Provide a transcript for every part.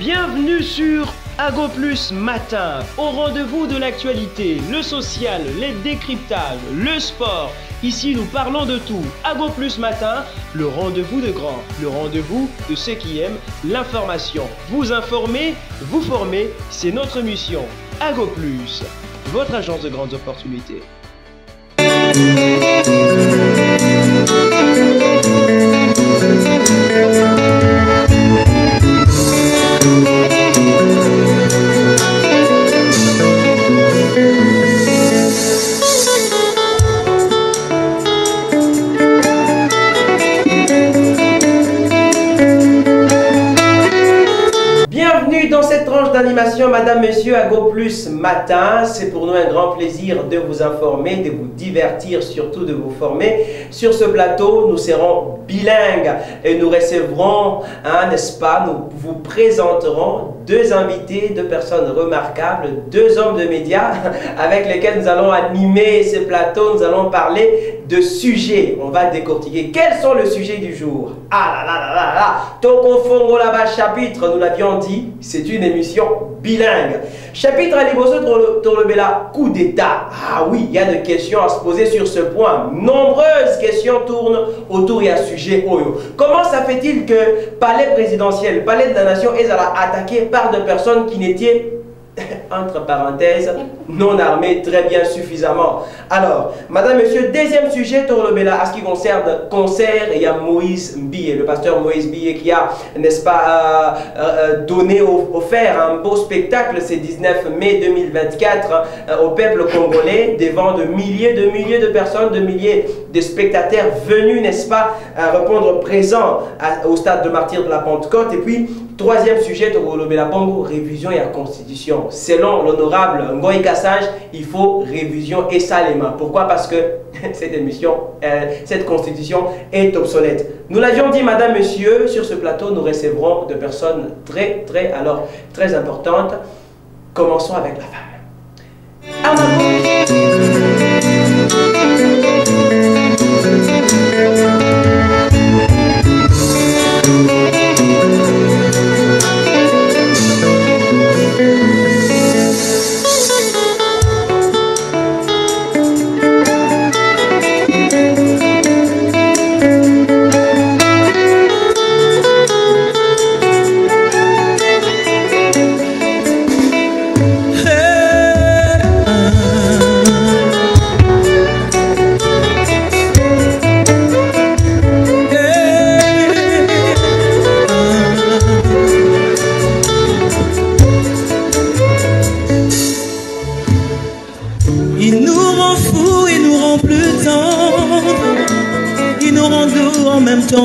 Bienvenue sur Ago Plus Matin, au rendez-vous de l'actualité, le social, les décryptages, le sport. Ici, nous parlons de tout. Ago Plus Matin, le rendez-vous de grands, le rendez-vous de ceux qui aiment l'information. Vous informer, vous former, c'est notre mission. Ago Plus, votre agence de grandes opportunités. Bienvenue dans cette tranche d'animation, Madame, Monsieur, Ago Plus Matin. C'est pour nous un grand plaisir de vous informer, de vous divertir, surtout de vous former. Sur ce plateau, nous serons bilingues et nous recevrons, n'est-ce pas, nous vous présenterons deux invités, deux personnes remarquables, deux hommes de médias avec lesquels nous allons animer ce plateau. Nous allons parler de sujets. On va décortiquer. Quels sont les sujets du jour? Ah là là là là là. Toko Fongo là-bas chapitre, nous l'avions dit, c'est une émission bilingue. Chapitre à Liboso Torlebela, coup d'État. Ah oui, il y a des questions à se poser sur ce point. Nombreuses questions tournent autour de ce sujet. Comment ça fait-il que palais présidentiel, palais de la nation est attaqué par des personnes qui n'étaient, entre parenthèses, non armées très bien suffisamment? Alors, Madame, Monsieur, deuxième sujet, Torlebela, à ce qui concerne concert, il y a Moïse Mbie, le pasteur Moïse Mbie qui a, n'est-ce pas, offert un beau spectacle ce 19 mai 2024 au peuple congolais, devant de milliers de personnes, de milliers de spectateurs venus, n'est-ce pas, répondre présent au stade de martyrs de la Pentecôte. Et puis, troisième sujet, Torlebela Bongo, révision et la Constitution. Selon l'honorable Ngoï Kassage, il faut révision et salement. Pourquoi? Parce que cette émission, cette constitution est obsolète. Nous l'avions dit, Madame, Monsieur, sur ce plateau, nous recevrons de personnes très importantes. Commençons avec la femme.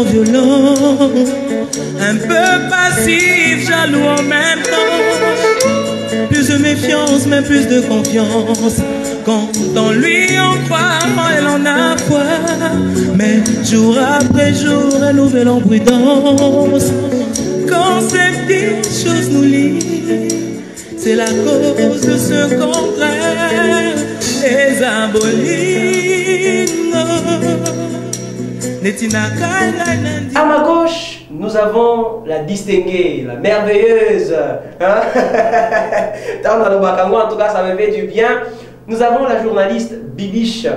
Violent, un peu passif, jaloux en même temps. Plus de méfiance, mais plus de confiance. Quand en lui on croit, elle en a foi. Mais jour après jour, elle nouvelle en prudence. Quand ces petites choses nous lient, c'est la cause de ce contraire. Les abolis. À ma gauche, nous avons la distinguée, la merveilleuse. En tout cas, ça me fait du bien. Nous avons la journaliste Bibiche.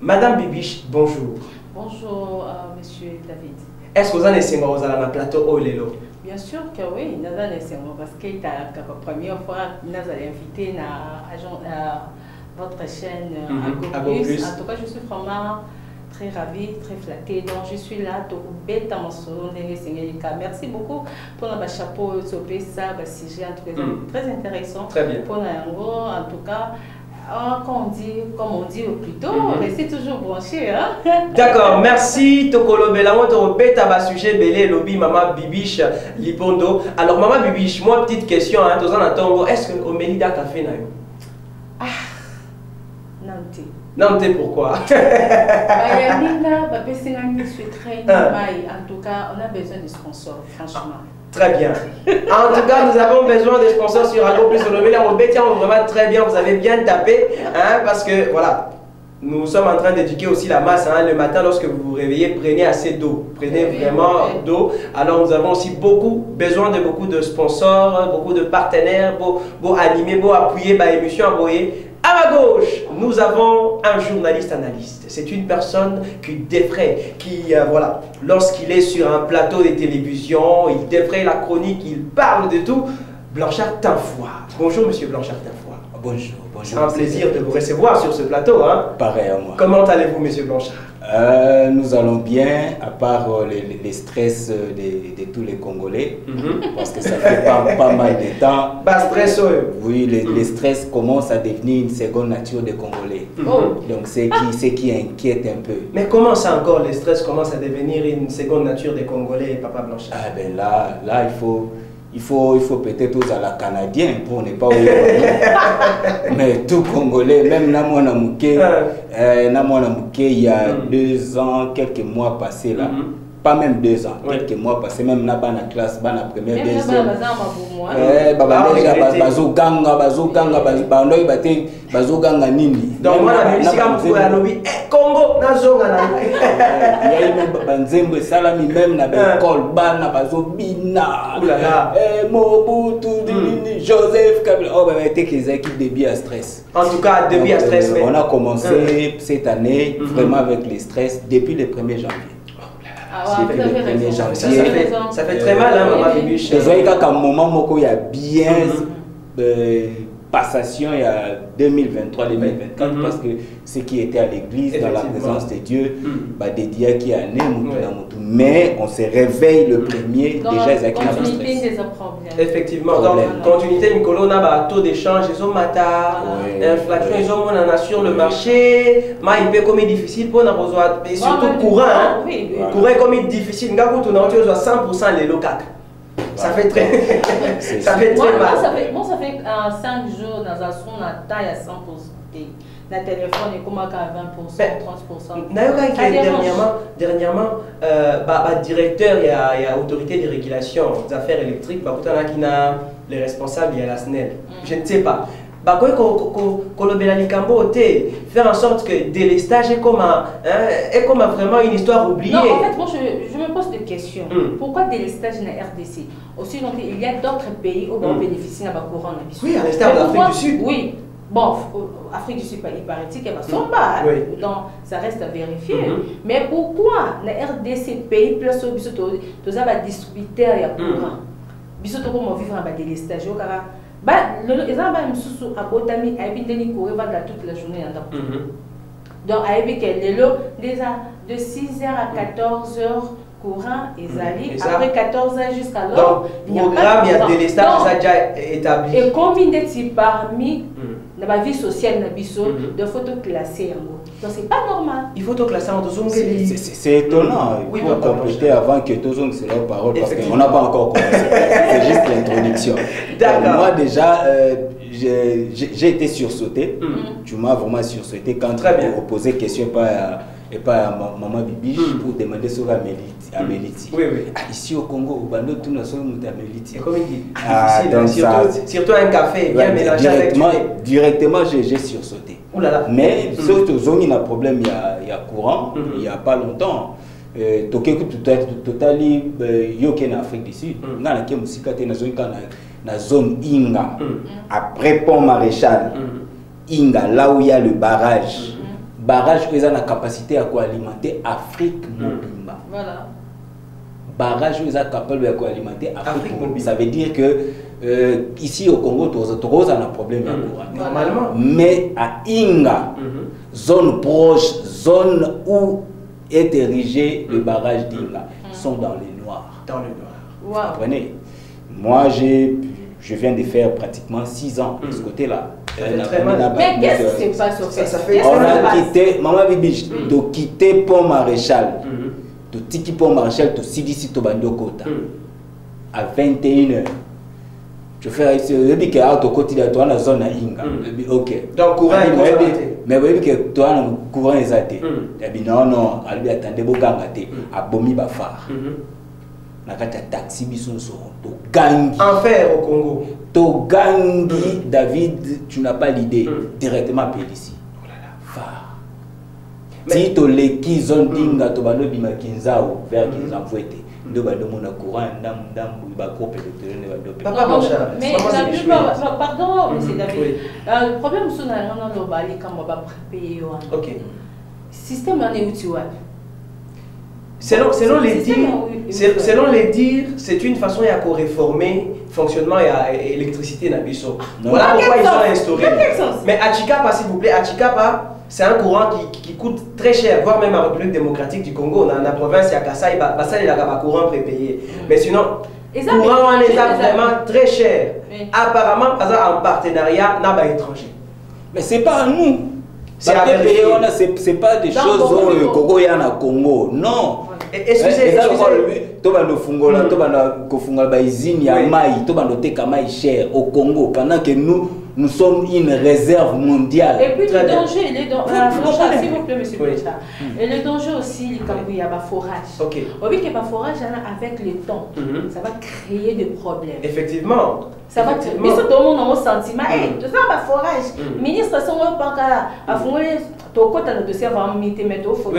Madame Bibiche, bonjour. Bonjour, Monsieur David. Est-ce que vous avez un plateau au Lelo? Bien sûr que oui, nous avons parce que la première fois, nous avons invité votre chaîne Ago Plus. En tout cas, je suis vraiment très ravie, très flattée. Donc, je suis là, tout bête à mon salon. Merci beaucoup pour notre chapeau, ça, sujet très intéressant. Très bien. Pour en tout cas, comme on dit plus tôt, restez toujours branchés. Hein? D'accord, merci. Tokolo Belamo, tu bête à sujet, Belé, Lobby, Maman Bibiche, Lipondo. Alors, Maman Bibiche, moi, petite question, est-ce que Omélida Café n'a eu? Ah, Nanti. Nanti, pourquoi? Je suis très en tout cas, on a besoin de sponsors, franchement. Très bien. En tout cas, nous avons besoin de sponsors sur Ago Plus. On va vraiment très bien, vous avez bien tapé, hein, parce que voilà. Nous sommes en train d'éduquer aussi la masse. Hein. Le matin, lorsque vous vous réveillez, prenez assez d'eau. Prenez vraiment d'eau. Alors, nous avons aussi besoin de beaucoup de sponsors, beaucoup de partenaires, pour animer, pour appuyer ma émission à Boyer. À ma gauche, nous avons un journaliste analyste. C'est une personne qui défraie, voilà, lorsqu'il est sur un plateau de télévision, il défraie la chronique, il parle de tout. Blanchard Tinfoy. Bonjour, monsieur Blanchard Tinfoy. Bonjour, bonjour. C'est un plaisir de vous recevoir sur ce plateau. Hein. Pareil à moi. Comment allez-vous, monsieur Blanchard? Nous allons bien, à part les stress de tous les Congolais, parce que ça fait pas mal de temps. Pas stress, oui, les stress commencent à devenir une seconde nature des Congolais. Donc c'est qui inquiète un peu. Mais comment ça encore, les stress commencent à devenir une seconde nature des Congolais, papa Blanchard? Ah ben là il faut peut-être aux à la canadienne pour ne pas oublier. Mais tout Congolais, même Namouana Mouké, il y a 2 ans, quelques mois passés là. Pas même 2 ans, quelques mois passés, même là-bas dans la classe, dans la première, deuxième. Donc, moi, la musique, Congo, il y a eu même Banzembe Salami, même dans l'école, Bana, Bazobina, Mobutu, Joseph Kabila. Oh, ben, c'était qu'ils équipent début à stress. En tout cas, début à stress. On a commencé cette année vraiment avec les stress depuis le 1er janvier. Ça fait très mal, hein, maman Bibiche. Désolé, qu'à un moment où il y a bien passation, il y a 2023-2024, parce que ce qui était à l'église, dans la présence de Dieu, des dias qui a né, mais on se réveille le premier, déjà, ils ont effectivement, donc, continuité, Nicolas, on a un taux d'échange, ils ont matar, l'inflation, ils ont mon sur le marché, mais il peut comme difficile pour nous besoin, et surtout courant, courant comme difficile, nous avons 100% les locaux. Ça fait très, ça fait très mal. Moi, ça fait 5 jours dans un son à taille à 100%. Le téléphone est comme à 20%, 30%. Dernièrement, directeur, il y a autorité de régulation des affaires électriques, les responsables, il y a la SNEL. Je ne sais pas. Faire en sorte que délestage est comme vraiment une histoire oubliée. Non, en fait, moi, je me pose des questions. Pourquoi délestage dans la RDC? Aussi longtemps, il y a d'autres pays où on bénéficie de la courant. Oui, à l'instar de l'Afrique du Sud. Oui. Bon, Afrique du Sud, il paraît-il qu'elle va s'en battre. Donc, ça reste à vérifier. Mais pourquoi la RDC pays plus au biso tous les distributeurs de courant? Biso to comme vivre en délestage au cara. Les gens même sous à Botami a habité ni courir toute la journée en temps. Donc, a habité déjà de 6h à 14h courant et Zali. Après 14h jusqu'à l'heure. Donc, le programme, il y a des stages déjà établis. Et combien de types parmi la vie sociale de photos classées en gros. Donc, c'est pas normal. Il faut tout classer en dessous. C'est étonnant. Il faut compléter avant que Tozong se leur parole parce qu'on n'a pas encore commencé. C'est juste l'introduction. Moi, déjà, j'ai été sursauté. Tu m'as vraiment sursauté quand tu m'as posé question et pas à Maman Bibiche pour demander sur Améliti. Oui. Ici au Congo, au Bando, tout le monde est Améliti. Comme il dit, surtout un café bien mélangé avec directement, j'ai sursauté. Mais surtout, il y a un problème, il y a courant, il n'y a pas longtemps. Totali, en Afrique du Sud, dans la zone Inga, après Pont Maréchal, Inga, là où il y a le barrage. Barrage qui a la capacité à alimenter Afrique Mobimba. Voilà. Barrage qui est capable d'alimenter Afrique Mobimba. Ça veut dire que ici au Congo, on a un problème de courant. Normalement. Mais à Inga, zone proche, zone où est érigé le barrage d'Inga, sont dans les noirs. Dans le noir. Vous comprenez? Moi, je viens de faire pratiquement 6 ans de ce côté-là. Mais qu'est-ce qui se passe au fait? On a quitté, Maman Bibiche, de quitter Pont Maréchal, de Tiki Pont Maréchal, de Sidisi Tobando Kota, à 21h. Je fais ici, je dis que tu côté de toi dans la zone à Inga. Ok. Donc, courant est constaté. Mais vous dites que toi, le courant est athée. Je dis non, attendez, vous gangate, à Bomi Bafar. Nakata taxi bison so to gangi enfer au Congo to gangi David tu n'as pas l'idée directement appelé ici Si tu les qui zone dinga to bano bima kinza ou vers qu'ils envoient de bano mona courant ndam ba groupe électoral ne ba doper. Mais la plupart, pardon, monsieur David. Le problème c'est que nous bali quand on va payer. OK. Système en est où Selon les dires, c'est une façon de réformer le fonctionnement et l'électricité dans Bisso. Voilà pourquoi ils ont instauré. Mais Achikapa, s'il vous plaît, Achikapa, c'est un courant qui coûte très cher, voire même en République démocratique du Congo, dans la province, il y a Kassai, il y a un courant prépayé. Mais sinon, le courant on les a vraiment très cher. Apparemment, en partenariat, n'a pas étranger. Mais c'est pas à nous. C'est pas des choses au Congo et en Congo. Non. Excusez-moi. Cher au Congo pendant que nous sommes une réserve mondiale. Et puis le danger, s'il vous plaît, monsieur Pécha. Et le danger aussi, il y a un forage. On dit qu'il y a un forage avec le temps. Ça va créer des problèmes. Effectivement. Ça va créer. Mais tout le monde a un sentiment. Tout ça, un forage. Ministre, si on pas à fond, tu as le dossier avant de mettre au fond.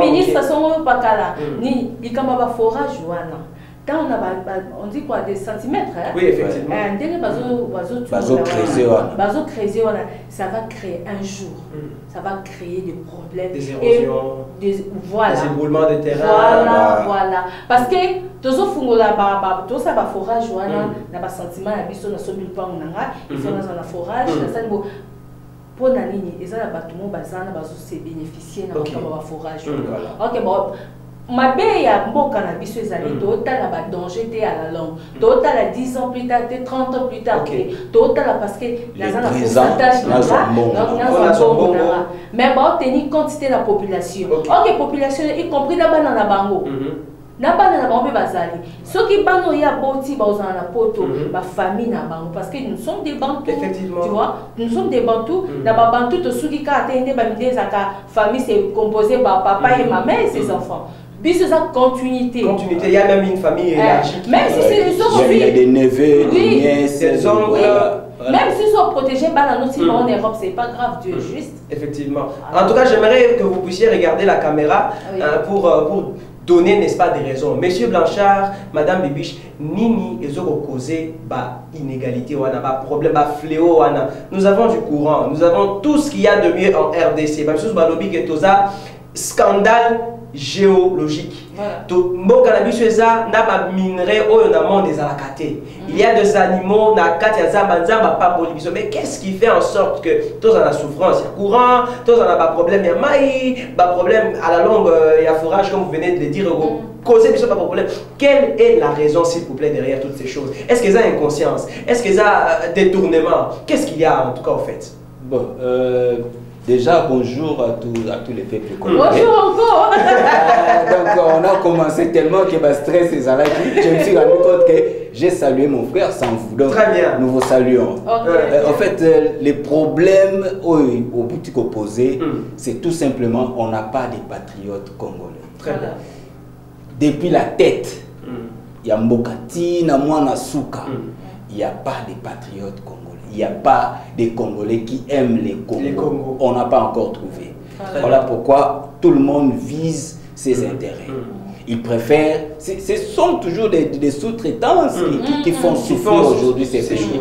Ministre, si on pas là, ni il y a un forage. On dit quoi, des centimètres. Oui, effectivement. Ça va créer un jour. Ça va créer des problèmes. Des érosions. Des éboulements de terrain. Voilà. Parce que tout ça, tout ça, forage, il y a sentiment, il y a il faut un forage. Pour la ligne, ils ont se bénéficier de forage. Ok, bon. Ma belle a bon cannabis les années, total a danger à la longue, total à 10 ans plus tard, 30 ans plus tard, total parce que les pourcentage mais bon, tenir quantité de la population. Ok, population, y compris là-bas dans la bango. Là-bas dans la bango, bazali. Ceux qui bango y a boti, bazan la poto, ma famille na bango, parce que nous sommes des bantous. Effectivement. Tu vois, nous sommes des bantous. Là-bas bantou, to souki ka atteindre, famille c'est composé par papa et ma mère et ses enfants. Puis c'est sa continuité. Il y a même une famille élargie. Même si c'est les autres. Il y a des neveux, des nièces, des oncles. Même s'ils sont protégés par la notion en Europe, c'est pas grave, Dieu est juste. Effectivement. En tout cas, j'aimerais que vous puissiez regarder la caméra pour donner, n'est-ce pas, des raisons. Monsieur Blanchard, Madame Bibiche, Nini, ils ont causé inégalité, problème, fléau. Nous avons du courant, nous avons tout ce qu'il y a de mieux en RDC. Même chose, Balobi, qui est scandale géologique. Bon cannabis n'a pas minerai au monde des alakaté. Il y a des animaux na katia pas polibiso. Mais qu'est-ce qui fait en sorte que tous en a souffrance, il y a courant, tous en a pas problème, il y a maïs, pas problème à la longue, il y a forage comme vous venez de le dire, causer pas problème. Quelle est la raison s'il vous plaît derrière toutes ces choses? Est-ce qu'ils ont inconscience? Est-ce qu'ils ont détournement? Qu'est-ce qu'il y a en tout cas au fait? Bon, déjà, bonjour à tous les peuples congolais. Bonjour encore. Donc, on a commencé tellement que le stress est là. Je me suis rendu compte que j'ai salué mon frère sans vous. Donc, très bien. Nous vous saluons. En fait, les problèmes au boutique opposé, c'est tout simplement on n'a pas de patriotes congolais. Très bien. Depuis la tête, il y a Mbokati, Namouana Souka. Il n'y a pas de patriotes congolais. Il n'y a pas de Congolais qui aiment les Congos. On n'a pas encore trouvé. Voilà pourquoi tout le monde vise ses intérêts. Ils préfèrent... Ce sont toujours des sous-traitances qui font souffrir aujourd'hui ces pays.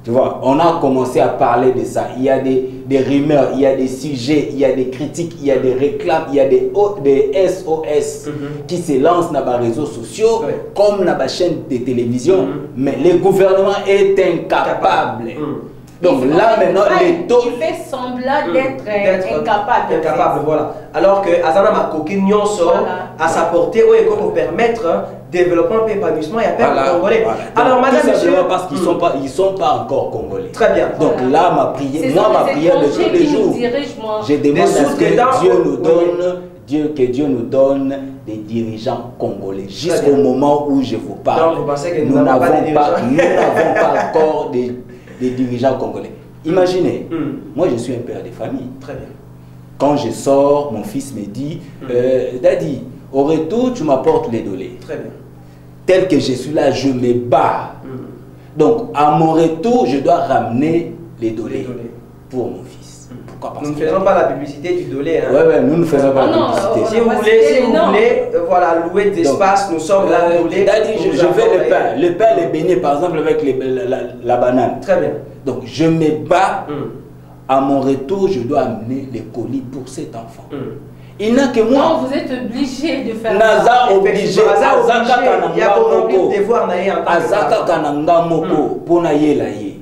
Tu vois, on a commencé à parler de ça. Il y a des rumeurs, il y a des sujets, il y a des critiques, il y a des réclames, il y a des SOS qui se lancent dans les réseaux sociaux, comme dans les chaînes de télévision. Mais le gouvernement est incapable. Donc là maintenant, les taux... Il fait semblant d'être incapable. Incapable, voilà. Alors que Azana Makoki sort à sa portée, où il peut permettre développement et épanouissement, il y a pas de Congolais. Alors, madame, monsieur, parce qu'ils ne sont pas encore Congolais. Très bien. Donc là, ma prière de tous les jours, je demande à ce que Dieu nous donne des dirigeants congolais. Jusqu'au moment où je vous parle, nous n'avons pas encore des dirigeants congolais. Imaginez, moi je suis un père de famille. Très bien. Quand je sors, mon fils me dit, Daddy, au retour, tu m'apportes les dolés. Très bien. Tel que je suis là, je me bats. Donc, à mon retour, je dois ramener les dolés pour mon fils. Pourquoi? Parce nous ne faisons pas la publicité du Dolé. Hein. Ouais, nous ne faisons pas la publicité. Si vous voulez, voilà, louer des espaces, nous sommes là. Je fais le pain. Le pain est béni, par exemple, avec la banane. Très bien. Donc, je me bats. À mon retour, je dois amener les colis pour cet enfant. Il n'a que moi. Non, vous êtes obligé de faire Naza obligé. Il y a beaucoup de devoirs Azaka kananga moko pour na ye la ye.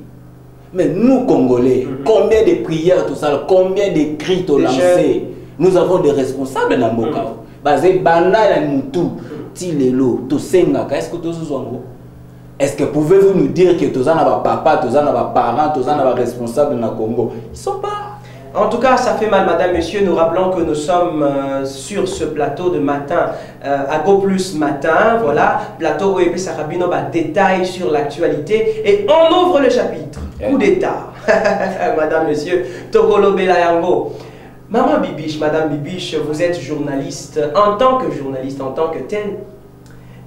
Mais nous Congolais, combien de prières tout ça, combien de cris tout lancé. Nous avons des responsables dans Mboka. Basé banal mutu tilelo to senga. Est-ce que tous sont Est-ce que pouvez-vous nous dire que tous en a papa, tous en a parents, tous en a responsables dans le Congo? Ils sont pas. En tout cas, ça fait mal, madame, monsieur. Nous rappelons que nous sommes sur ce plateau de matin, à Go Plus Matin. Voilà, plateau OEP Sarabino, détail sur l'actualité. Et on ouvre le chapitre. Coup d'État. Madame, monsieur, Tokolo Belayango. Maman Bibiche, madame Bibiche, vous êtes journaliste. En tant que journaliste, en tant que tel,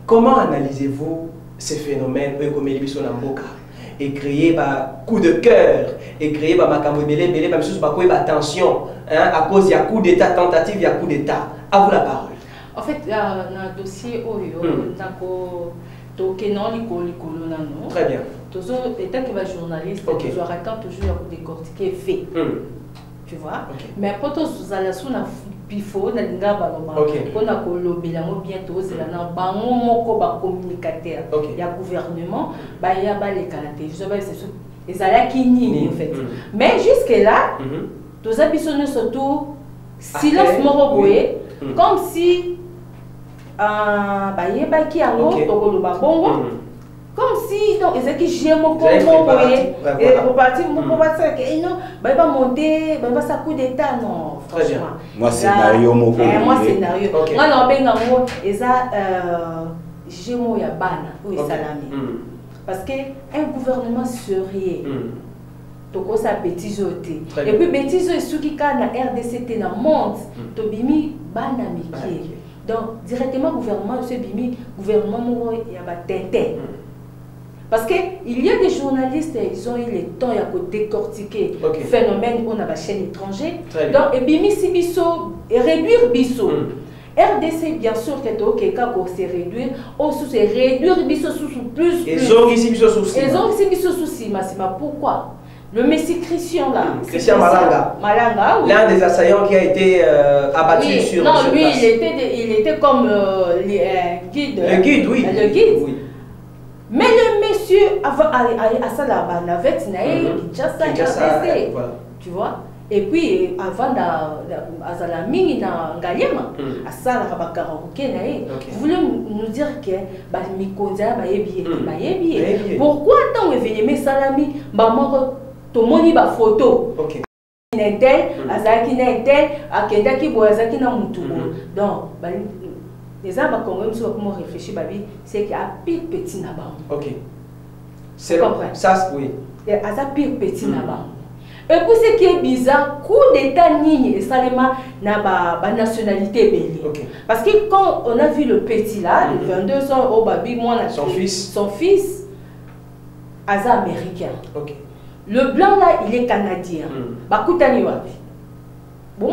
comment analysez-vous ces phénomènes comme Elibiso Namboka? Et créer un coup de cœur, et créer une tension, à cause du coup d'état, tentative, il y a coup d'état. À vous la parole. En fait, dans le dossier Oyo, très bien. Toujours, étant que je suis journaliste, je attends toujours de décortiquer fait. Tu vois? Mais quand vous allez sur la pifo, na linga baloma, on a kolobela mo bientôt c'est là na bango moko ba communicateur, il y a gouvernement, ba y a ba les canadiens, je sais pas c'est les ala qui ni en fait. Mais jusque là, tous habitants surtout silence moko boye, comme si ba y ba qui a mot tokoloba bongo. Comme si donc ils étaient j'aime beaucoup et pour partir pour partir que non va monter va ça coup d'état non franchement moi scénario moi scénario moi non ben ngamo eza j'aime ya bana ou salami parce que un gouvernement sérieux toko sa bêtise oté et puis bêtise esuki kana RDC na monte to bimi bana miki donc directement gouvernement ce bimi gouvernement mo ya ba tete. Parce qu'il y a des journalistes, ils ont eu le temps à décortiquer le phénomène on a la chaîne étrangère. Donc, et puis, si biso, et réduire biso. RDC, bien sûr, que c'est réduire, ou c'est réduire biso sous plus. Ils ont ici biso souci. Ils ont ici biso souci, mais pourquoi? Le Messie Christian là. Christian Malanga. Malanga, oui. L'un des assaillants qui a été abattu sur. Non, lui, il était comme le guide. Le guide, oui. Le guide. Oui. Mais le monsieur, avant à ça, la navette, tu vois. Et puis, avant la mine dans Galiema, à ça, la karaoké, vous voulez nous dire que Mikonza va bien. Pourquoi tant événement salami, maman, tout le monde a photo. Tel, Azaki Tel, Akendaki Boazaki na Mutubo. Donc, les arbres comment réfléchir, c'est qu'il y a pire petit nabam. Ok. C'est ça, oui. Il y a pire petit nabam. Et puis ce qui est bizarre, coup d'état nigne et salement n'a pas nationalité belli. Parce que quand on a vu le petit là, de 22 ans au baby, moi son fils, Aza américain. Le blanc là, il est canadien. Bakutani wapi. Bon,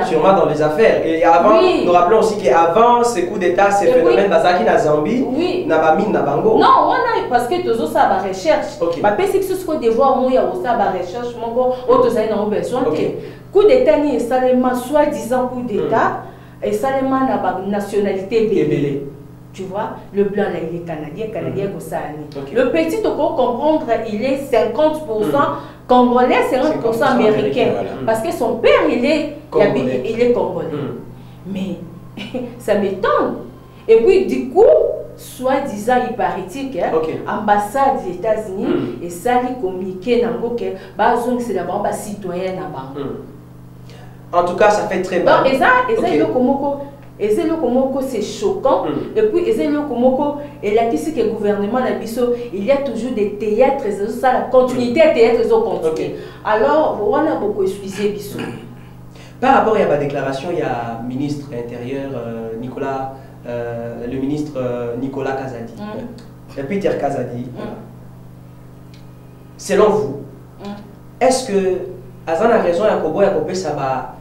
sûrement dans les affaires. Et avant, nous rappelons aussi qu'avant ces coups d'état, ces phénomènes, Bazaki na Zambie, na Bamine, na Bango. Non, on a parce que tous ça va recherche. Ma PC ce qu'on devoir moi il y a aussi va recherche mon go autres aïe na besoin. Coup d'état ni seulement soi-disant coup d'état et seulement na nationalité belé. Tu vois, le blanc là il est canadien Le petit tu peux comprendre, il est 50% Congolais, 50% américain. Parce que son père, il est Congolais. Mais ça m'étonne. Et puis, du coup, soi-disant, il paraît que l'ambassade des États-Unis et ça, il communiqué que c'est d'abord un citoyen. En tout cas, ça fait très mal. Et c'est le Komoko, c'est choquant. Et puis, et c'est le Komoko, et là, qui que le gouvernement a il y a toujours des théâtres, ça, la continuité des théâtres, ils ont continué. Alors, on a beaucoup excusé Bissou. Par rapport à la déclaration, il y a le ministre intérieur, le ministre Nicolas Kazadi, et Peter Kazadi. Selon vous, est-ce que Azana raison ya kobo ya kopé ça va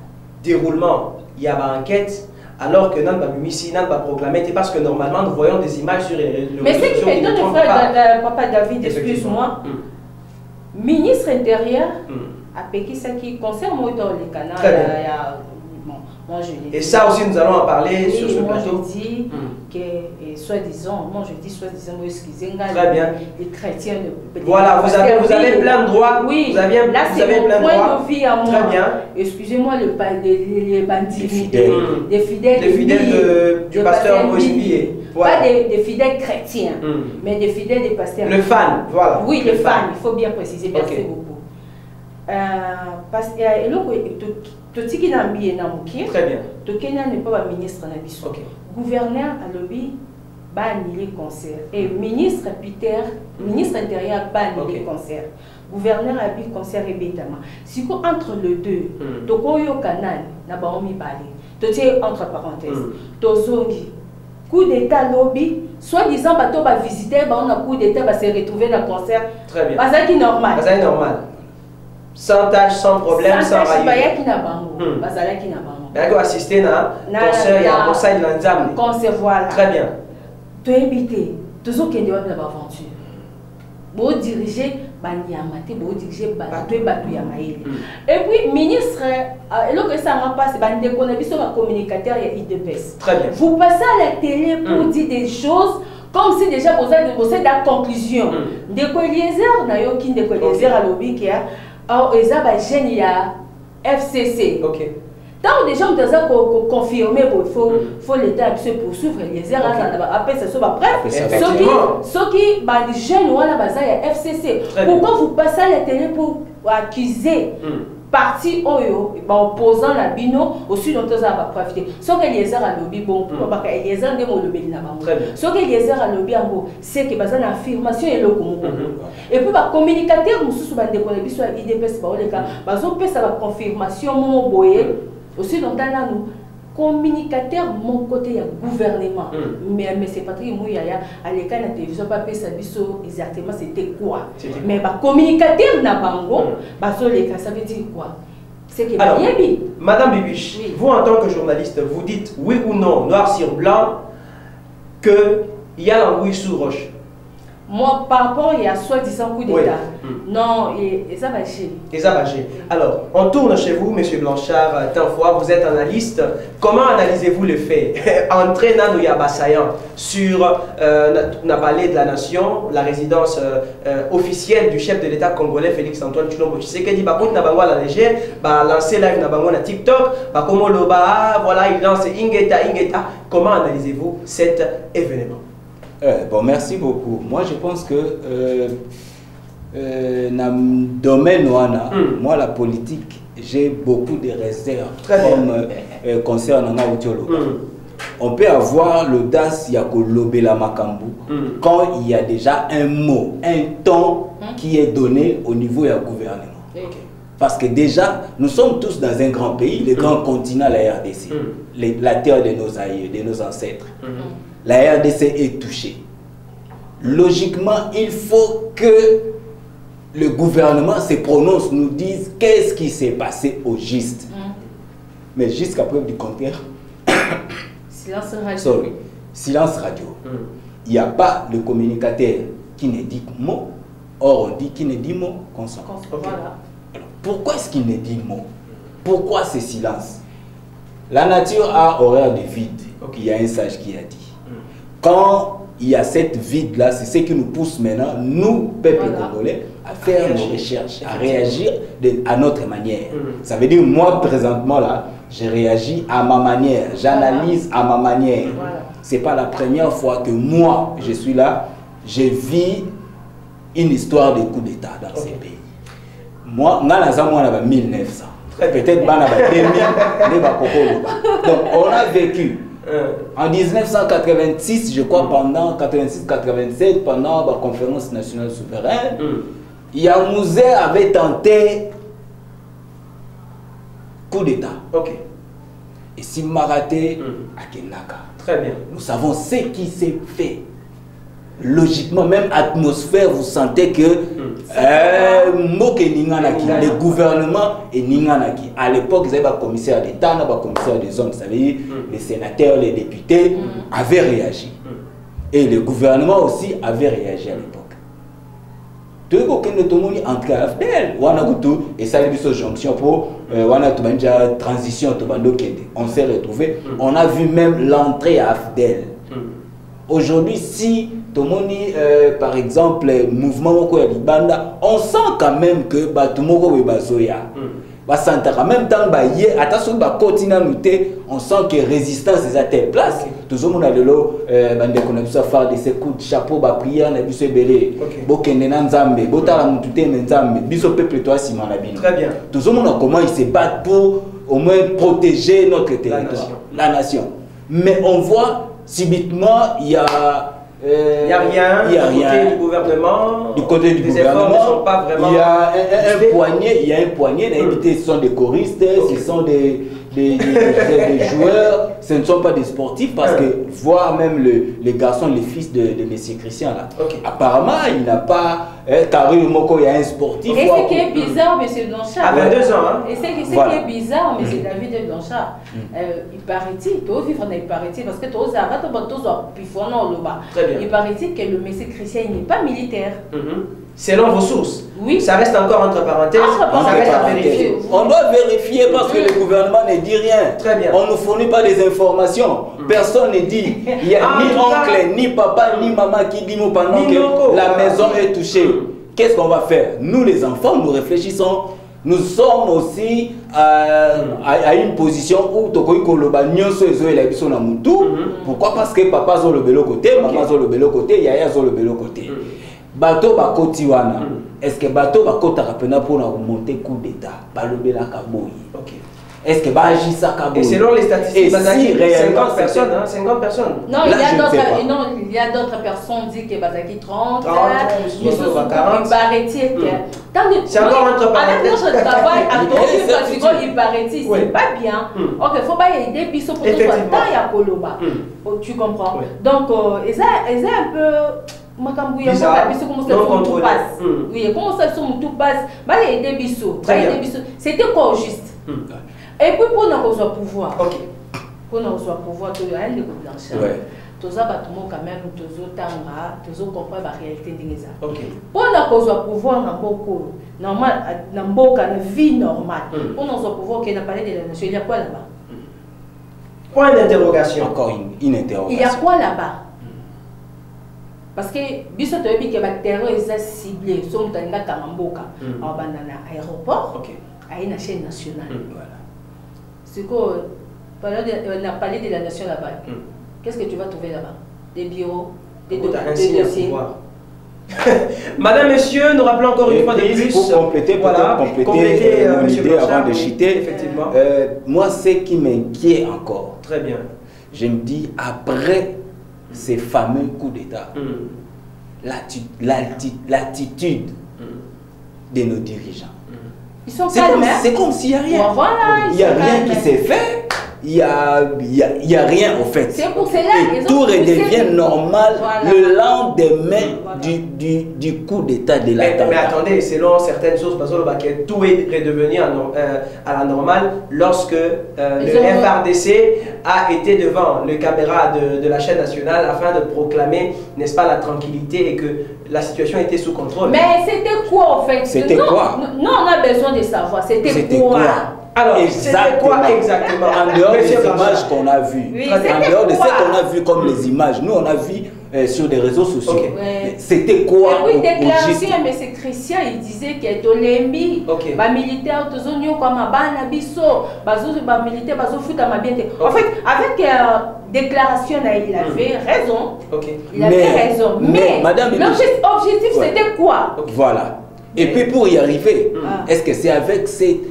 déroulement, il y a une enquête. Alors que nous pas proclamé, parce que normalement nous voyons des images sur les réseaux. Mais c'est qui étonne le frère Papa David, excuse-moi. Ministre intérieur a péqué ça qui concerne moi dans les canaux. Moi, je dis, et ça aussi nous allons en parler sur ce plateau. Moi je dis que soi-disant, excusez-moi, très bien. Les chrétiens. Voilà, vous avez plein de droits. Oui, vous avez là c'est mon point de vue à moi. Très bien. Excusez-moi, les bandits, des fidèles du pasteur Moïse Billet. Voilà. Pas des fidèles chrétiens, mais des fidèles des pasteurs. Le fan, voilà. Oui, le fan, il faut bien préciser. Merci beaucoup. Parce que très bien. Tokenya n'est pas ministre na okay. Gouverneur à lobby ba annulé concert et ministre Peter ministre intérieur ba annulé concert. Gouverneur a dit concert et bétama. Si quoi entre les deux, tokoyo canal na ba omi balé. Totie entre parenthèses. Tozongi coup d'état lobby soi-disant bato ba visiter ba on a coup d'état ba se retrouver dans concert. Très bien. Pas ça qui normal. Pas ça normal. Sans tâche, sans problème, sans rayon. D'accord, assister à concert, il y a un conseil de l'ensemble. Concert, voilà. Très bien. Tu es invité, tu es invité à l'aventure. Vous dirigez, vous dirigez, et puis, ministre, et ça m'a passé, communicateur et IDPS. Très bien. Vous passez à la télé pour dire des choses. Comme si déjà vous avez la conclusion. De quoi Eliezer, n'a eu aucune de quoi Eliezer à lobby qui a. Alors, il y a FCC. Ok. Tant déjà on doit confirmer qu'il faut l'État se poursuivre les erreurs après ça soit après ceux qui les jeunes ou la FCC. Pourquoi vous passez à la télé pour accuser parti opposant la bino aussi dont on va profiter. Ce que les erreurs à lobby bon pour pas que les erreurs de mon lobby là bas. Ce que les erreurs à lobby en gros c'est que basé na affirmation et le et puis ba communicateur nous sous ba déconner biso IDPS ba les cas bazo pesa ba confirmation mon boyer aussi dans nous communicateur mon côté ya gouvernement mais c'est Patrick Mouyaya à l'écran de télévision pas pesa biso exactement c'était quoi mais ba communicateur na bango bazo les cas ça veut dire quoi c'est que alors Madame Bibiche vous en tant que journaliste vous dites oui ou non noir sur blanc que il y a l'anguille sous roche. Moi, par rapport à soi-disant coup d'État, non, et ça va chier. Alors, on tourne chez vous, M. Blanchard, fois, vous êtes analyste. Comment analysez-vous les faits? Entraînant nos Yabassayan sur, on a parlé de la nation, la résidence officielle du chef de l'État congolais, Félix Antoine Tshilombo Tshisekedi, bah, contre Nabango à la légère, bah, lancer live Nabango à TikTok, bah, comme Loba, voilà, il lance Ingeta. Comment analysez-vous cet événement? Bon, merci beaucoup. Moi, je pense que dans le domaine moi, la politique, j'ai beaucoup de réserves comme concernant Nautiolo. On peut avoir l'audace Yakolobela Makambu quand il y a déjà un mot, un ton qui est donné au niveau du gouvernement. Parce que déjà, nous sommes tous dans un grand pays, le grand continent, la RDC, la terre de nos aïeux, de nos ancêtres. La RDC est touchée. Logiquement, il faut que le gouvernement se prononce, nous dise qu'est-ce qui s'est passé au juste. Mais jusqu'à preuve du contraire, silence radio. Il n'y a pas le communicateur qui ne dit mot, or on dit qui ne dit mot, consent. Voilà. Alors, pourquoi est-ce qu'il ne dit mot? Pourquoi ce silence? La nature a horreur de vide. Il y a un sage qui a dit. Quand il y a cette vide-là, c'est ce qui nous pousse maintenant, nous, peuple congolais, à faire nos recherches, à réagir à notre manière. Ça veut dire, moi, présentement, là, je réagis à ma manière, j'analyse à ma manière. Ce n'est pas la première fois que moi, je suis là, je vis une histoire de coup d'État dans ces pays. Moi, on a 1900. Peut-être 2000, donc on a vécu. En 1986, je crois, pendant 86-87, pendant la conférence nationale souveraine, Yamouze avait tenté coup d'État. Et Simaraté à Kenaka. Très bien. Nous savons ce qui s'est fait. logiquement, même atmosphère, vous sentez que le gouvernement est Ninganaki. À l'époque, ils avaient un commissaire d'État, un commissaire des zones, ça veut dire les sénateurs, les députés avaient réagi. Et le gouvernement aussi avait réagi à l'époque. Tout le monde entre AFDEL, et ça a eu une jonction pour la transition. On s'est retrouvés. On a vu même l'entrée à AFDEL. Aujourd'hui, si tout le monde, par exemple, le mouvement Libanda, on sent quand même que tout le monde est bazoya. En même temps, on sent que la résistance est à telle place. Tout le monde a de l'eau, on a faire des coups de chapeau, prière, on a vu se belé. Très bien. Tout le monde a comment ils se battent pour au moins protéger notre territoire, la nation. Mais on voit subitement, il y a rien du côté du gouvernement. Du côté du gouvernement, il y a un poignet, ce sont des choristes, ce sont des joueurs, ce ne sont pas des sportifs parce que voir même les garçons, les fils de M. Christian là, apparemment il n'a pas Karim Moko, il y a un sportif. Et ce qui est bizarre, M. Blanchard, à 22 ans, hein? Et ce qui est bizarre, M. David Blanchard, il paraît-il, tu vivre il paraît-il, parce que tu as il paraît-il que le M. Christian n'est pas militaire. Selon vos sources, oui. Ça reste encore entre parenthèses. Ça reste à vérifier. On doit vérifier parce que le gouvernement ne dit rien. Très bien. On ne fournit pas des informations. Personne ne dit. Il n'y a ni oncle, ni papa, ni maman qui dit nous pendant que la maison est touchée. Qu'est-ce qu'on va faire? Nous les enfants, nous réfléchissons. Nous sommes aussi à une position où pourquoi? Parce que papa a le bel côté, maman a le bel côté, yaya a le bel côté. Bateau bakoti wana. Est-ce que bateau bakota rapena pour monter coup d'état? Balobela kaboyi. OK. Est-ce que bagisa kaboyi? Et selon les statistiques, si 50 personnes, hein, 50 personnes. Non, il y a d'autres personnes qui disent que Bazaki 30, 40. C'est encore entre parenthèses. Avec notre travail, il paraît-il, c'est pas bien. OK, il faut pas aider Bisso pour tout le temps ya koloba. Tu comprends? Donc c'est un peu oui, comment ça tout passe? C'était quoi juste? Et puis pour nous pouvoir. OK. Pour nous pouvoir, tu as un de Blanchard. Tu as quand même tu comprendre la réalité de ça. OK. Pour nous pouvoir normal, dans la vie normale. Pour nous pouvoir qui n'a parlé de la nation, il y a quoi là-bas? Point d'interrogation. Encore une interrogation. Il y a quoi là-bas? Parce que biso to yebi ke ba terror est ciblé so mutanga kamamboka en banana aéroport à une chaîne nationale. Voilà. C'est quoi on a parlé de la nation là-bas. Qu'est-ce que tu vas trouver là-bas? Des bureaux, des dossiers. Madame, monsieur, nous rappelons encore une fois de plus. Pour compléter, mon idée avant de chiter. Effectivement. Moi, ce qui m'inquiète encore. Très bien. Je me dis, après ces fameux coups d'État, l'attitude de nos dirigeants. Ils sont calmes. C'est comme s'il n'y a rien. Voilà, il n'y a rien qui s'est fait. Il n'y a rien au fait. C'est pour cela et tout redevient normal le lendemain du coup d'état de l'attentat. Mais attendez, selon certaines sources, tout est redevenu à la normale lorsque le FARDC a été devant les caméras de la chaîne nationale afin de proclamer, n'est-ce pas, la tranquillité et que la situation était sous contrôle. Mais c'était quoi en fait? C'était quoi? Non, on a besoin de savoir. C'était quoi? Alors, c'était quoi exactement? En dehors des images qu'on a vues, en dehors de ce qu'on a vu comme les images, nous on a vu sur des réseaux sociaux. C'était quoi? Et puis, déclaration, M. Christian, il disait que Tolembi, les militaires, en fait, avec déclaration, il avait raison. Il avait raison. Mais l'objectif, c'était quoi? Voilà. Et puis pour y arriver, est-ce que c'est avec ces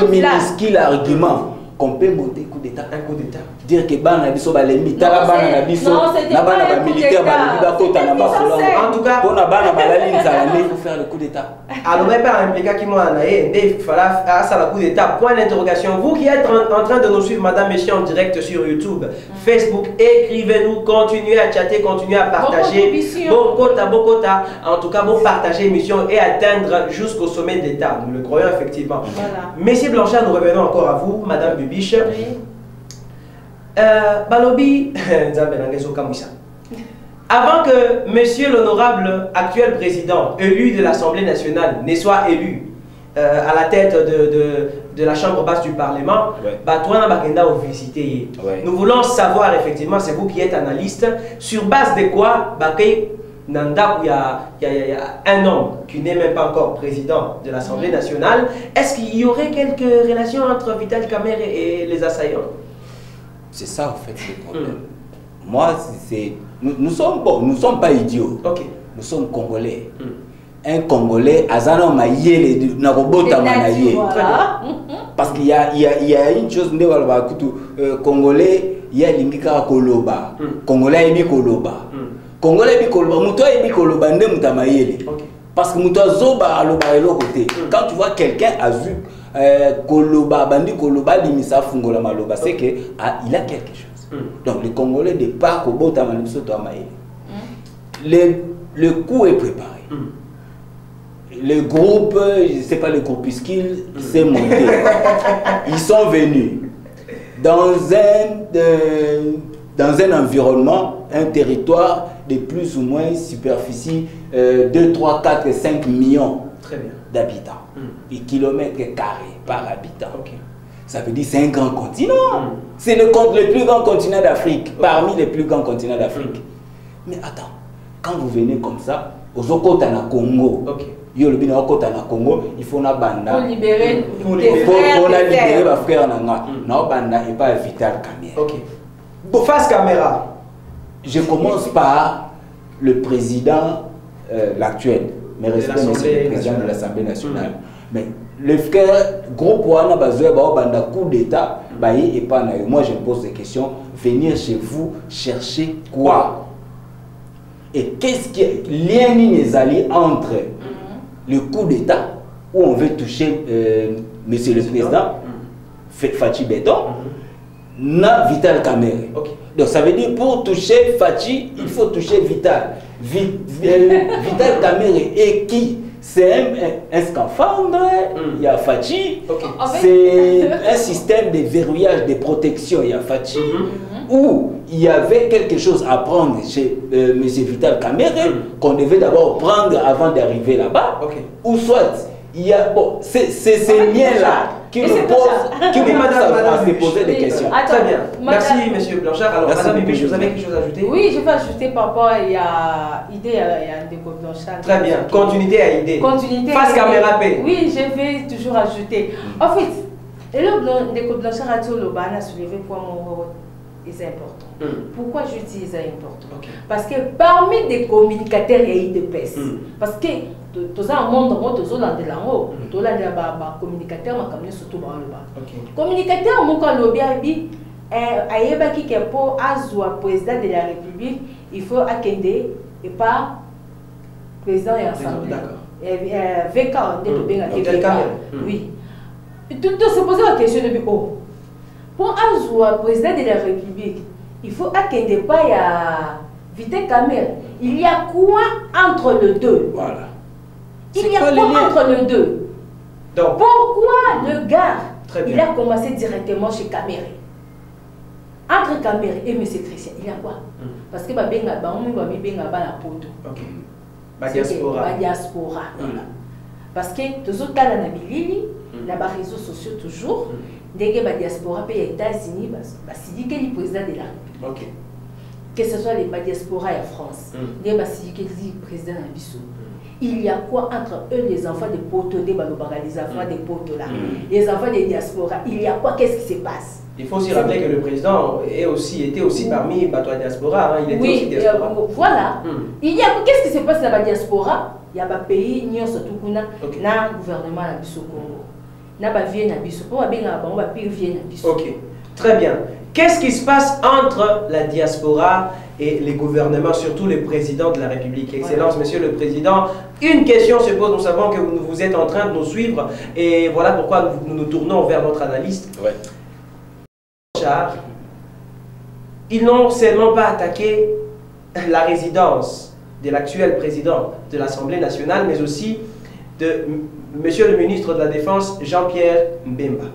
minuscules arguments qu'on peut monter coup d'état. Un coup d'état. Dire que ban na biso balembi tala ban na biso na ban na militaire balembi ba kota na basola. En tout cas, pour na ban na balali nzala il faut faire le coup d'état. Alors même pas impliqué qui moi naé, il fallait faire ça le coup d'état. Point d'interrogation. Vous qui êtes en train de nous suivre, madame, messieurs, en direct sur YouTube, Facebook, écrivez-nous, continuez à chatter, continuez à partager. Bon quota. En tout cas, bon partager l'émission et atteindre jusqu'au sommet d'État. Nous le croyons effectivement. Voilà. Messieurs Blanchard, nous revenons encore à vous, madame Bibiche. Oui. Balobi, avant que monsieur l'honorable actuel président élu de l'Assemblée nationale ne soit élu à la tête de la chambre basse du Parlement, nous voulons savoir effectivement, c'est vous qui êtes analyste, sur base de quoi il y a un homme qui n'est même pas encore président de l'Assemblée nationale. Est-ce qu'il y aurait quelques relations entre Vital Kamerhe et les assaillants? C'est ça en fait le problème. Moi, nous sommes pas idiots. Okay. Nous sommes Congolais. Un Congolais, Azana Maïe, Narobota Manaye. Parce qu'il y a une chose, Congolais, il y a l'Indika Koloba. Congolais, il y a Koloba. Congolais, il y a Koloba. Moutoua, il y a Koloba, il y a Maïe. Parce que Moutoua Zoba, Aloba, et l'autre côté. Quand tu vois quelqu'un a vu Koloba, Bandi Koloba, Limisa Fungola Maloba, c'est qu'il a quelque chose. Donc les Congolais de part au Bota Manisoto Amaï. Le coup est préparé. Le groupe, je ne sais pas le groupuscule, s'est monté. Ils sont venus dans un environnement, un territoire de plus ou moins superficie 2, 3, 4, 5 millions d'habitants. Et kilomètres carrés par habitant. Ça veut dire c'est un grand continent. C'est le plus grand continent d'Afrique, parmi les plus grands continents d'Afrique. Mais attends, quand vous venez comme ça, aux Okota na Congo, il faut na banda. Pour libérer les frères nanga. Na banda et pas Vital Kamerhe. Face caméra. Je commence par le président, l'actuel, mais respect le président de l'Assemblée nationale. Mais le frère groupe Wana Bazoé Banda coup d'état, et pas moi je me pose des questions. Venir chez vous chercher quoi? Et qu'est-ce qui est lien les alliés entre le coup d'état où on veut toucher monsieur le président Fachi Béton na Vital Kamerhe. Donc ça veut dire pour toucher Fachi, il faut toucher Vital. Vital Kamerhe et qui? C'est un scaphandre, il y a Fachi, c'est un système de verrouillage, de protection, il y a Fachi, où il y avait quelque chose à prendre chez M. Vital Kamerhe, qu'on devait d'abord prendre avant d'arriver là-bas, ou soit, il y a, bon, c'est ces liens-là qui nous posent, qui nous à se poser des questions. Très bien. Merci, M. Blanchard. Alors, Madame Bibiche, vous avez quelque chose à ajouter? Oui, je vais ajouter par rapport à idée à Ndeko Blanchard. Très bien. Continuité à idée. Continuité. Face caméra P. Oui, je vais toujours ajouter. En fait, Ndeko Blanchard a dit a soulevé pour mon c'est important. Pourquoi je dis c'est important? Parce que parmi des communicateurs, il y a eu des pèses. Parce que tous un monde tous dans de là-haut, tous les communicateurs m'ont comme surtout dans le bas. Communicateur mon quand le bien dit ayeba qui est pour azwa président de la République, il faut accueillir et pas président et assemblée. D'accord. VK de bien oui. Tout se poser la question de pour azwa président de la République, il faut accueillir pas ya Vital Kamerhe. Il y a quoi entre les deux? Voilà. Il y a quoi entre les deux? Donc, pourquoi le gars, il a commencé directement chez Kamerhe? Entre Kamerhe et M. Christian, il y a quoi? Parce que Babenga, la poto. Ok. Diaspora. Diaspora. Parce que tous autres cas, on a les réseaux sociaux toujours. Dès que la diaspora paye les États-Unis, c'est dit que le président de la République. Que ce soit les diaspora en France, dès que le président de Bissau. Il y a quoi entre eux, les enfants de Poto, les enfants de Poto là, les enfants des diaspora? Il y a quoi? Qu'est-ce qui se passe? Il faut aussi rappeler que le président était aussi parmi la diaspora. Il était aussi diaspora. Voilà. Il y a qu'est-ce qui se passe dans la diaspora? Il y a un pays, surtout le gouvernement de Bissau Congo. Ok, très bien. Qu'est-ce qui se passe entre la diaspora et les gouvernements, surtout le président de la République? Excellence, Monsieur le Président, une question se pose. Nous savons que vous êtes en train de nous suivre et voilà pourquoi nous nous tournons vers notre analyste. Ouais. Ils n'ont seulement pas attaqué la résidence de l'actuel président de l'Assemblée nationale, mais aussi de Monsieur le ministre de la Défense, Jean-Pierre Mbemba.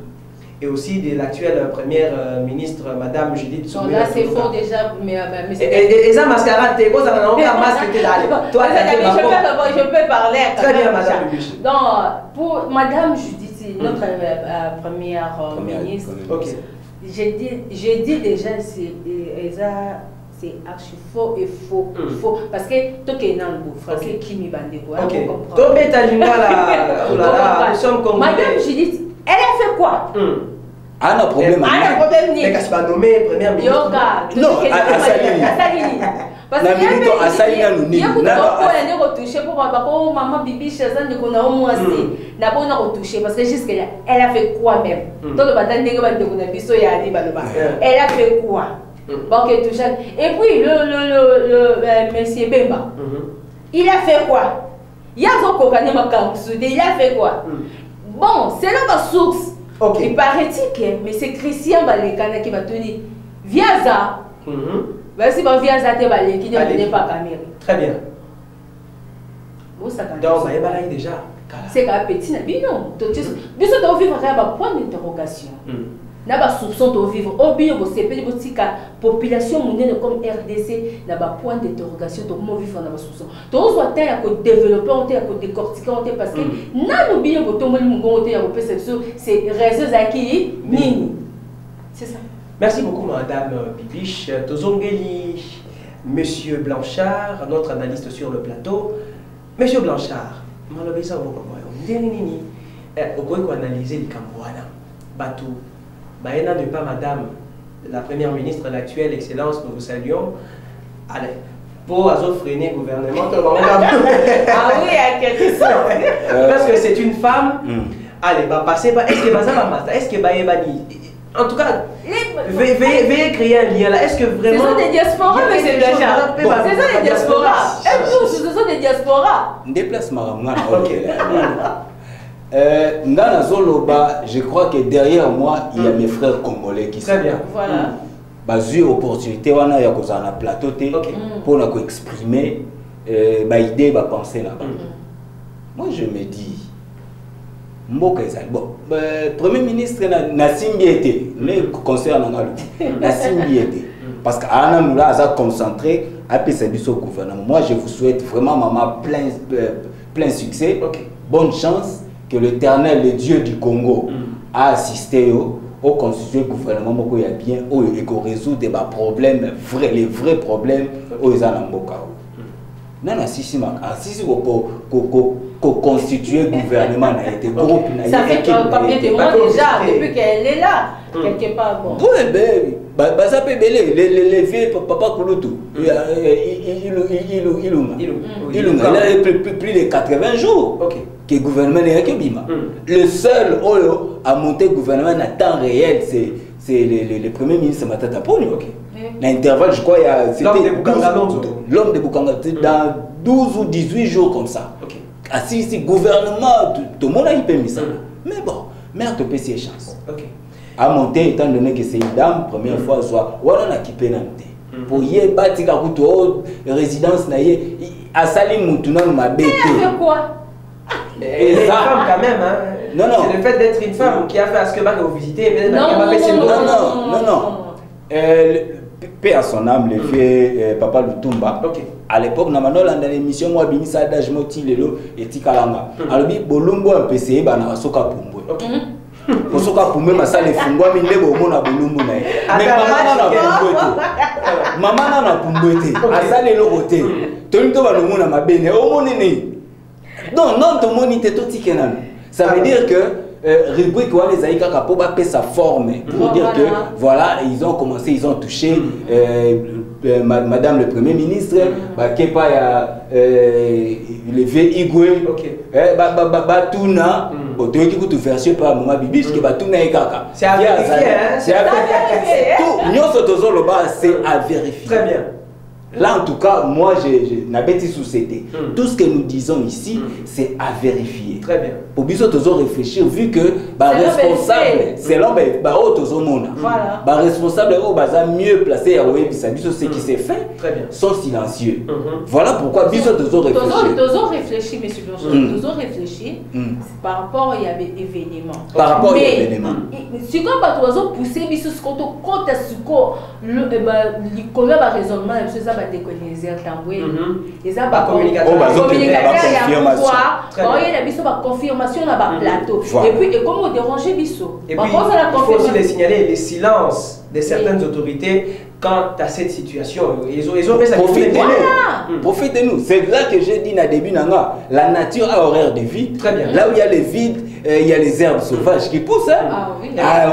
Et aussi de l'actuelle première ministre, Madame Judith Soumé. Là, c'est faux déjà, mais et ça, mascarade, t'es quoi, ça n'a aucun masque que d'aller. Toi, je peux parler. Très bien, Madame Bibiche. Donc, pour Madame Judith, notre première ministre, j'ai dit déjà, c'est archi faux et faux. Faux. Parce que tout est dans le bouffe. Parce que Kimi Bandego. Ok. Madame Judith, elle a fait quoi? Ah non, problème. Ah non, problème ni. Mais qu'est-ce qu'il va nommer première ministre? Yoga. Non, Assalini. Parce que il y a beaucoup de gens qui ont retouché pour maman Bibi Chazan de Kona au moins si n'a pas retouché parce que jusque-là, elle a fait quoi même? Dans le bataille de Kona Bisso et Ali Baloba. Elle a fait quoi? Bon, et puis le monsieur Bemba, il a fait quoi? Il y a il a fait quoi? Bon, c'est là ma source. Il paraît-il que mais c'est Christian Balekana qui va te dire viens ça. Vas-y, viens ça te Balek qui ne pas caméra. Très bien. Bon, ça donc, il y a déjà. C'est un petit nabi non. Tu dois vivre un point d'interrogation. N'a pas soupçon de vivre au bien au CP de la population mondiale comme RDC n'a pas point d'interrogation de comment vivre dans la soupçon. Tous ont été à développer, ont été à décortiquer, parce que n'a oublié que tout le monde a repéré c'est réseaux acquis mini. C'est ça. Merci beaucoup Madame Bibiche. Tozongeli, Monsieur Blanchard, notre analyste sur le plateau. Monsieur Blanchard, malheureusement vous pouvez analyser les Cambouana, Batou. Baena n'est pas Madame la Première ministre, l'actuelle Excellence, nous vous saluons. Allez, pour freiner le gouvernement, ah oui, à quelque chose. Parce que c'est une femme. Allez, bah passer, est-ce que est-ce que en tout cas, veuillez créer un lien là. Est-ce que vraiment. Ce sont des diasporas, mais c'est déjà. Ce sont des diasporas. Ce sont des diasporas. Déplacement. Ok. Ngana Zoloba, je crois que derrière moi, il y a mes frères congolais qui sont très bien. Voilà. J'ai eu l'opportunité de faire un plateau pour exprimer ma idée, ma pensée là-bas. Moi, je me dis, bon, Premier ministre Nassimbi était, le conseil en Nassimbi était. Parce qu'Anna nous a concentré à au gouvernement. Moi, je vous souhaite vraiment, maman, plein succès, bonne chance. Que l'Éternel, le Dieu du Congo, a assisté au constitué gouvernement qui a bien et qu'on résout des problèmes, les vrais problèmes aux Anamboka. Non, si constitué gouvernement a été groupe. Ça fait combien de mois déjà depuis qu'elle est là, quelque part. Oui, ça peut belé, les vieux papa Kouloutou. Il a plus de 80 jours. Que le gouvernement n'est que Bima. Le seul à monter le gouvernement en temps réel, c'est le premier ministre Matata Pony. L'intervalle, je crois, c'était l'homme de Bukanga dans 12 ou 18 jours comme ça. Assis ici, gouvernement, tout le monde a eu permis ça. Mais bon, merde, tu peux essayer chance. À monter, étant donné que c'est une dame, première fois, soit, on a équipé dans pour y bâtir la résidence, à Salim Moutounan m'a bêté. Quoi? Et une femme quand même, hein. Non. C'est le fait d'être une femme qui a fait à ce que vous visitez. Non. Paix à son âme, le vieux Papa Lutumba. À l'époque, dans l'émission, moi, je suis allé et Tikalanga. Alors, Bolombo a essayé de faire Soka Pumbo. Pour Soka Pumbo, je suis allé faire Bolombo na Bolombo. Mais maman n'a pas Pumbo. Elle s'est allée à l'autre. Tout le monde a Mabene. Non, tout le monde était tout ticket. Ça veut dire que rubrique les Aïka Kapo va sa forme pour dire que voilà, ils ont commencé, ils ont touché Madame le Premier ministre, Kepa ya le vieux Igwe, Batuna, qui coûte version par Mama Bibiche, qui Batuna et Kaka. C'est à vérifier, hein? C'est à vérifier. Tout, c'est à vérifier. Très bien. Là, en tout cas, moi, n'habite sous c'était. Tout ce que nous disons ici, c'est à vérifier. Très bien. Pour bien réfléchir, vu que responsable, c'est l'homme, voilà. Responsable, mieux placé à ce qui s'est fait, sont silencieux. Voilà pourquoi bien réfléchir, monsieur Blanchard, réfléchir par rapport à l'événement. Par rapport à l'événement. Si on va pousser, quand est-ce que raisonnement, décoloniser tamboué et ça va communication il y a confirmation dans le plateau et puis comment déranger biso et puis il faut aussi les signaler les silences de certaines autorités quant à cette situation. Ils ont fait ça. Profitez-nous. C'est là que j'ai dit au début, la nature a horreur de vie. Très bien. Là où il y a les vides, il y a les herbes sauvages qui poussent.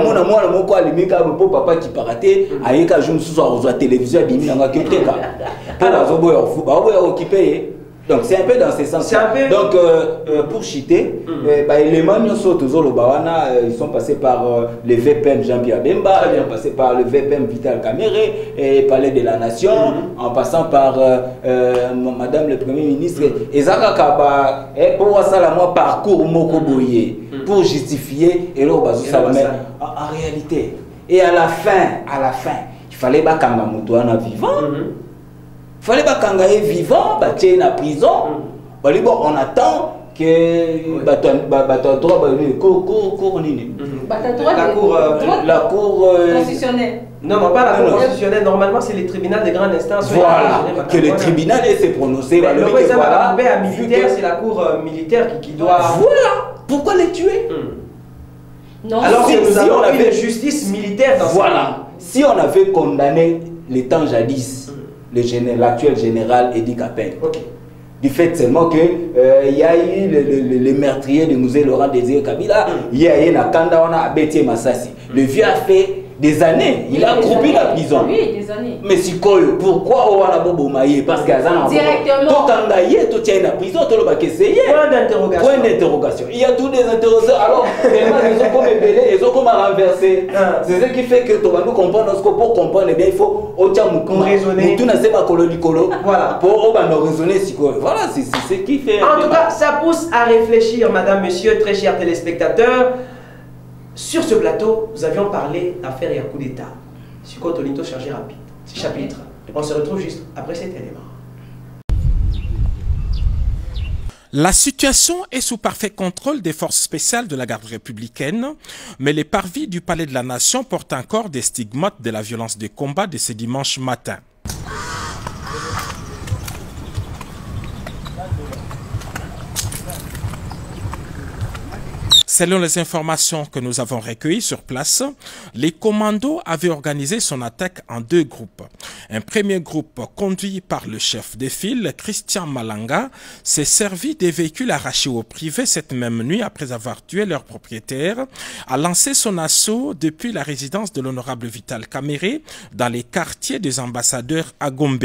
Mon papa qui paraté, il y a une télévision, donc c'est un peu dans ce sens. Donc pour chiter, les ils sont passés par le VPM Jean-Pierre Bemba, ils sont passés par le VPM Vital Kamere, et Palais de la Nation, en passant par Madame le Premier ministre. Et ça pour ça la parcours Mokoboye pour justifier et là en réalité. Et à la fin, il fallait pas qu'un Moutouana vivant. Il fallait pas qu'un gars vivant, il en prison. On attend que la cour constitutionnelle. Non, pas la cour constitutionnelle. Normalement, c'est les tribunaux de grande instance. Voilà, que le tribunal s'est prononcé. Le militaire, c'est la cour militaire qui doit. Voilà, pourquoi les tuer? Non, alors que nous avons une justice militaire dans voilà. Si on avait condamné les temps jadis, l'actuel général Edi Kapeng, du fait seulement que il y a eu le meurtrier de Musée Laurent Désiré Kabila, il y a eu Nakanda, on a Bétié Massassi. Le vieux a fait des années, il a croupi la prison. Oui, des années. Mais si pourquoi on a Bobo Maïe? Parce qu'il y a directement. Tout tient la prison, tout le bac essayé. Point d'interrogation. Il y a tous des interrogatoires. Alors, ils ont comme ébélé, ils ont comme renversé. C'est ce qui fait que tu vas nous comprendre. Pour comprendre, eh bien, il faut raisonner. Tout n'a pas colo. Voilà. Pour raisonner. Voilà, c'est ce qui fait. En tout cas, ça pousse à réfléchir, madame, monsieur, très chers téléspectateurs. Sur ce plateau, nous avions parlé d'affaires et un coup d'État. Sur Cotolito chargé rapide. Chapitre. On se retrouve juste après cet élément. La situation est sous parfait contrôle des forces spéciales de la garde républicaine, mais les parvis du Palais de la Nation portent encore des stigmates de la violence des combats de ce dimanche matin. Selon les informations que nous avons recueillies sur place, les commandos avaient organisé son attaque en deux groupes. Un premier groupe, conduit par le chef de file, Christian Malanga, s'est servi des véhicules arrachés au privé cette même nuit après avoir tué leur propriétaire, a lancé son assaut depuis la résidence de l'honorable Vital Kamere dans les quartiers des ambassadeurs à Gombe.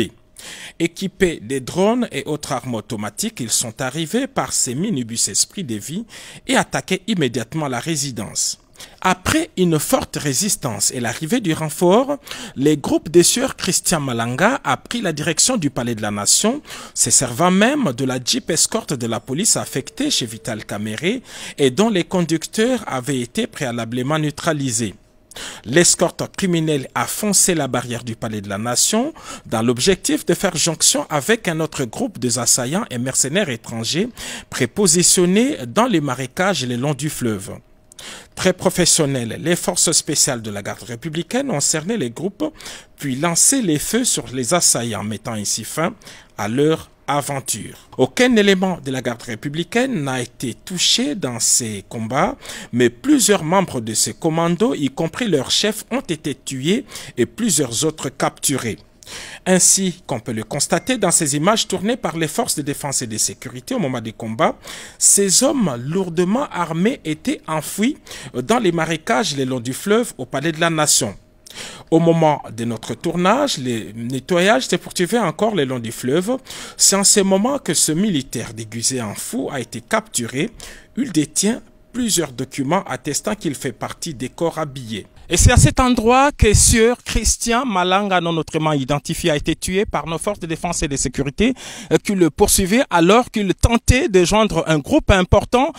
Équipés des drones et autres armes automatiques, ils sont arrivés par ces minibus Esprit de Vie et attaquaient immédiatement la résidence. Après une forte résistance et l'arrivée du renfort, les groupes des sieurs Christian Malanga a pris la direction du Palais de la Nation, se servant même de la Jeep escorte de la police affectée chez Vital Kamere et dont les conducteurs avaient été préalablement neutralisés. L'escorte criminelle a foncé la barrière du Palais de la Nation dans l'objectif de faire jonction avec un autre groupe de assaillants et mercenaires étrangers prépositionnés dans les marécages le long du fleuve. Très professionnels, les forces spéciales de la garde républicaine ont cerné les groupes puis lancé les feux sur les assaillants, mettant ainsi fin à leur aventure. Aucun élément de la garde républicaine n'a été touché dans ces combats, mais plusieurs membres de ces commandos, y compris leurs chefs, ont été tués et plusieurs autres capturés. Ainsi qu'on peut le constater dans ces images tournées par les forces de défense et de sécurité au moment des combats, ces hommes lourdement armés étaient enfouis dans les marécages le long du fleuve au Palais de la Nation. Au moment de notre tournage, le nettoyage s'est poursuivi encore le long du fleuve. C'est en ce moment que ce militaire déguisé en fou a été capturé. Il détient plusieurs documents attestant qu'il fait partie des corps habillés. Et c'est à cet endroit que Sieur Christian Malanga, non autrement identifié, a été tué par nos forces de défense et de sécurité qui le poursuivaient alors qu'il tentait de joindre un groupe important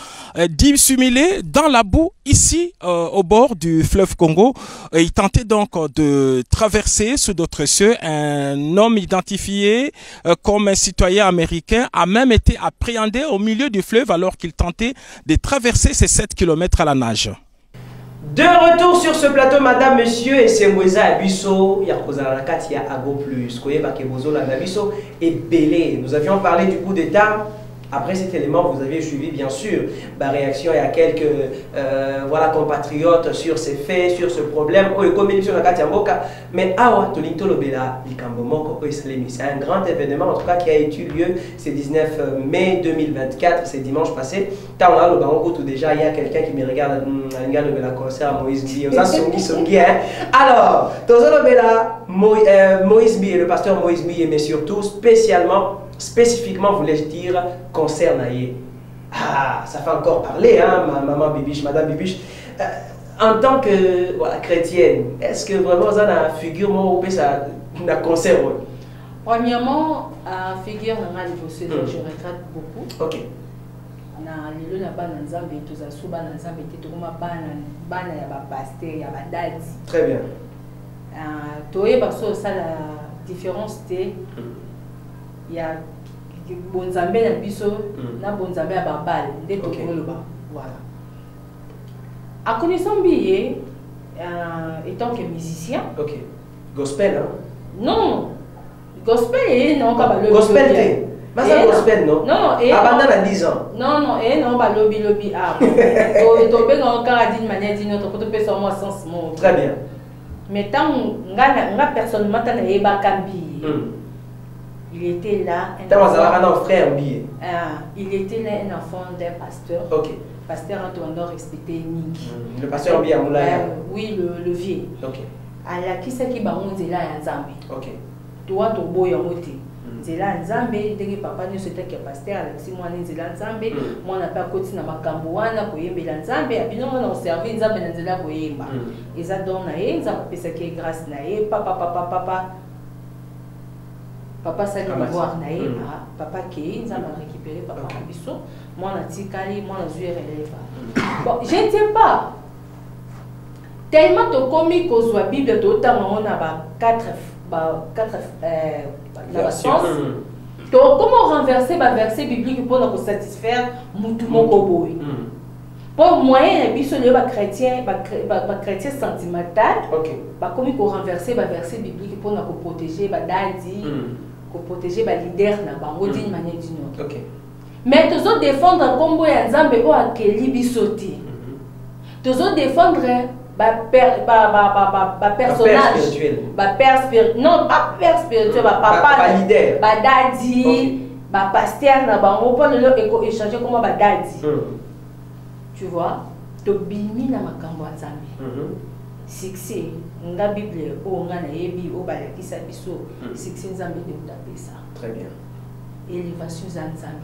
dissimulé dans la boue ici au bord du fleuve Congo. Il tentait donc de traverser sous d'autres cieux. Un homme identifié comme un citoyen américain a même été appréhendé au milieu du fleuve alors qu'il tentait de traverser ces 7 km à la nage. De retour sur ce plateau, madame, monsieur, et c'est Mweza Abisso, Yakozalakati Ago Plus, Koye Bakebozo Lanabiso et Belé. Nous avions parlé du coup d'État. Après cet élément, vous avez suivi bien sûr ma réaction. Il y a quelques voilà, compatriotes sur ces faits, sur ce problème. Mais c'est un grand événement en tout cas qui a eu lieu ce 19 mai 2024, c'est dimanche passé. Déjà, il y a quelqu'un qui me regarde, le concert Moïse Bi. Alors, Moïse Bi, le pasteur Moïse Bi, mais surtout spécifiquement voulais-je dire concerne Aïe. Ah, ça fait encore parler, hein, maman Bibiche, madame Bibiche. En tant que voilà, chrétienne, est-ce que vraiment ça a figure ou ça a concert? Premièrement, figure je regrette beaucoup. Ok. Na lelo na bana nzambe tozasu bana nzambe te tokoma bana ya ba pasteur ya ba dadi. Très bien. Toyeba so ça la différence te ya bonzambe na biso na bonzambe ya babal nde tokoloba voilà. À connaissant billet étant que musicien. OK. Gospel hein? Non. Gospel et non ka ba gospel te. Mais ça gospel non? Non, et abandon à 10 ans. Non, et non ba lobby ah. To be non ka d'une manière d'une autre pour te faire moi sens mon. Très bien. Mais tant nga personnellement tant eba kambi. Il était là. Un frère billet. Il était là un enfant d'un pasteur. Ok. Pasteur Antoine respecté Niki. Le pasteur billet à Moulaya. Oui, le vieux. Ok. Alors qui c'est qui va monter là en Zambie? Ok. Toi ton boy en moté. Zela en Zambie, dès que papa nous c'était que pasteur Alexis moi en Zela en Zambie, moi on a pas côté na makambo wana koyembe la Zambie, abino on a servi Zambie na Zela koyemba. Et ça donne na ye, ça pesa que grâce na ye, papa ça lui voir naïe papa qui nous a récupéré papa biso moi na tikali moi na zué relève bon je ne sais pas tellement to commis cause la Bible to ta on a ba quatre la sens to comment renverser ba verset biblique pour nous satisfaire mutu moko boy pour moyen biso le ba chrétien sentimental ba commis ko renverser ba verset biblique pour nous protéger ba dadi pour protéger les leaders d'une manière ou d'une autre. Okay. Mais tous autres défendre combo ya Nzambe o akeli bisoti. Tous autres défendre personnage, père spirituel. Non, pas père spirituel, papa leader, dadi, pasteur na bango pour le échanger comment dadi. Tu vois, to bimi na makambo ya Nzambe. Succès, nga Bible o nga na yebi o balakisa biso succès Nzambe de taper ça. Très bien. Élévation za Nzambe.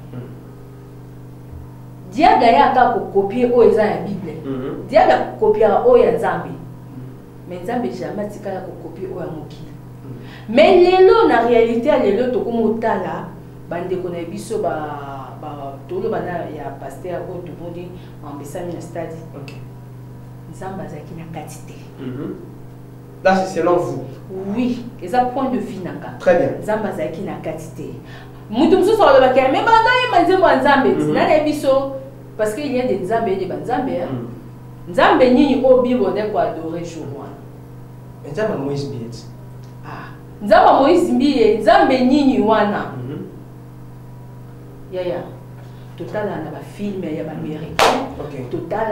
Diaga ya ka ko copier o eza ya Bible. Diaga copier o ya Nzambe. Mais Nzambe jamais tikala ko copier o ya mokili. Mais lelo na réalité lelo to komotala bande ko na biso tolo bana ya pasteur o to bondi ambisa mi na stade. OK. Nzamba zaki na quantité. Là c'est selon vous. Oui, et ça point de vue naka. Très bien. Nzamba zaki na quantité. Mutu mso so le bakaya mais bana ye manzembo nzambe na na biso parce qu'il y a des nzambe et des banzambe hein. Nzambe nini o bibo ne ko adorer choua. Nzamba Moïse Biet. Ah, Nzamba Moïse Biet, nzambe nini wana. Ya. Total na ba film ya ba américain. OK. Total.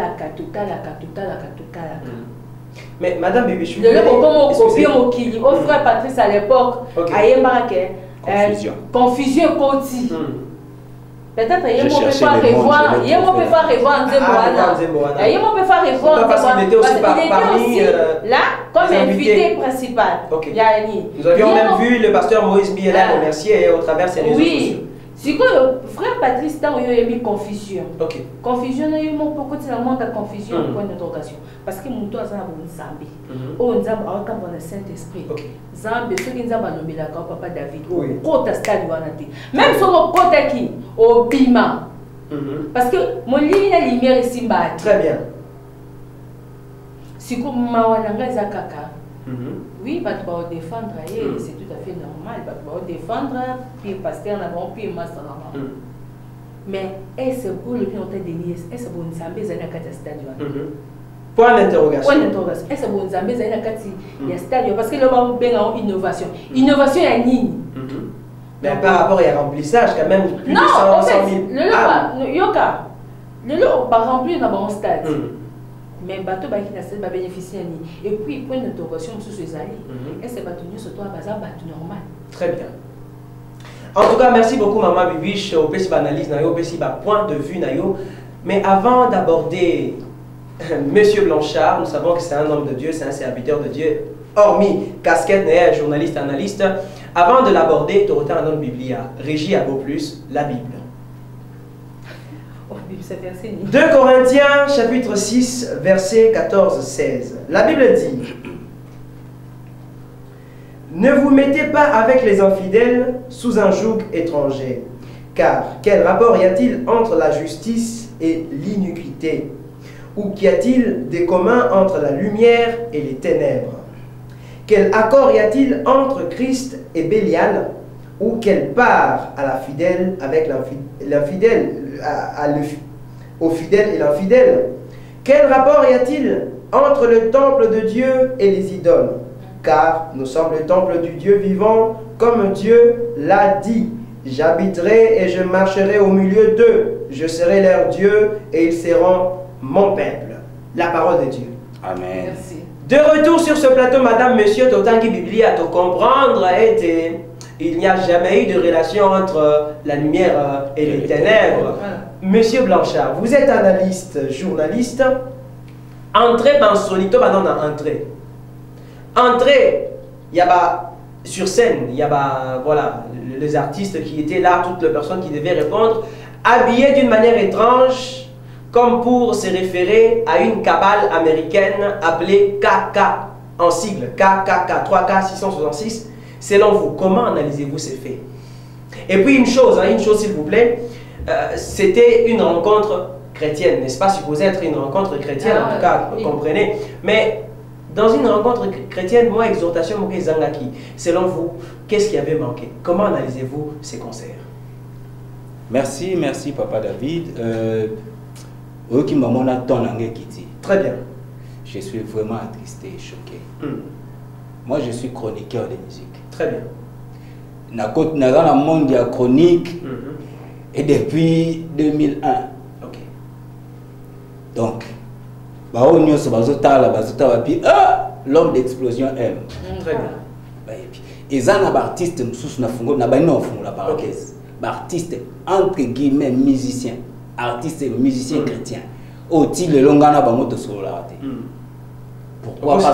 Mais madame Bibi, je le comment copier mon kili au frère Patrice à l'époque ayemba que confusion koti Peut-être il peut pas revoir, il peut pas revoir Nzemboana. Il peut pas revoir parce qu'il était aussi parmi là comme invité principal. Nous avions même vu le pasteur Moïse Biela remercier au travers ses réseaux sociaux. Si le frère Patrice Tan il y a eu confusion. Confusion il y a eu beaucoup de confusion point d'interrogation parce que mon toit ça a bon Nzambe. Oh Nzambe a quand on a Saint-Esprit. Nzambe ce qui Nzambe nommé la papa David. Kota stade wanati. Même sur le kota qui au bima. Parce que mon ligne la lumière est simba. Très bien. Si comme mawananga zakaka. Oui, bah, tu vas défendre, c'est tout à fait normal. Bah, tu vas défendre, puis pasteur, puis master. Mais est-ce que pour le plan de Denis, est-ce que vous avez un stade? Point d'interrogation. Point d'interrogation. Est-ce que vous avez un stade? Parce que là, on a une innovation. Innovation, il y a une ligne. Mais par rapport à remplissage, quand même, plus non, de 100 en fait, 000. Le lot va remplir dans un stade. Mais bateau qui n'a bénéficié et puis point d'interrogation sur ces alliés. Est-ce que bateau sur toi bazar bateau normal? Très bien. En tout cas, merci beaucoup Maman Bibiche au petit analyse nayo, au petit point de vue nayo. Mais avant d'aborder Monsieur Blanchard, nous savons que c'est un homme de Dieu, c'est un serviteur de Dieu, hormis casquette n'est journaliste analyste. Avant de l'aborder, tu aurais un homme biblia, Régie à plus, la Bible. 2 Corinthiens chapitre 6 verset 14-16. La Bible dit: ne vous mettez pas avec les infidèles sous un joug étranger, car quel rapport y a-t-il entre la justice et l'iniquité? Ou qu'y a-t-il des communs entre la lumière et les ténèbres? Quel accord y a-t-il entre Christ et Bélial? Ou quelle part à la fidèle avec l'infidèle, au fidèle et l'infidèle? Quel rapport y a-t-il entre le temple de Dieu et les idoles? Car nous sommes le temple du Dieu vivant, comme Dieu l'a dit. J'habiterai et je marcherai au milieu d'eux. Je serai leur Dieu et ils seront mon peuple. La parole de Dieu. Amen. Merci. De retour sur ce plateau, madame, monsieur, Totangi Bibli, à te comprendre, il n'y a jamais eu de relation entre la lumière et les ténèbres. Monsieur Blanchard, vous êtes analyste, journaliste. Entrez dans Solito, maintenant on a entré. Entrez, il y a sur scène, il y a voilà, les artistes qui étaient là, toutes les personnes qui devaient répondre, habillés d'une manière étrange, comme pour se référer à une cabale américaine appelée KK, en sigle, KKK, 3K 666. Selon vous, comment analysez-vous ces faits? Et puis une chose s'il vous plaît, c'était une rencontre chrétienne, n'est-ce pas? Supposé être une rencontre chrétienne, en tout cas, vous comprenez. Mais dans une rencontre chrétienne, moi, exhortation, moi, Zangaki, selon vous, qu'est-ce qui avait manqué? Comment analysez-vous ces concerts? Merci, merci Papa David. Très bien. Je suis vraiment attristé et choqué. Moi, je suis chroniqueur de musique. Très bien. Dans le monde de la chronique et depuis 2001. Ok. Donc, l'homme d'explosion aime. Très bien. Et ça, les artistes, artistes entre guillemets musiciens, artistes et musiciens chrétiens. Au-dessus de l'ongana bamoto sur la pourquoi pas?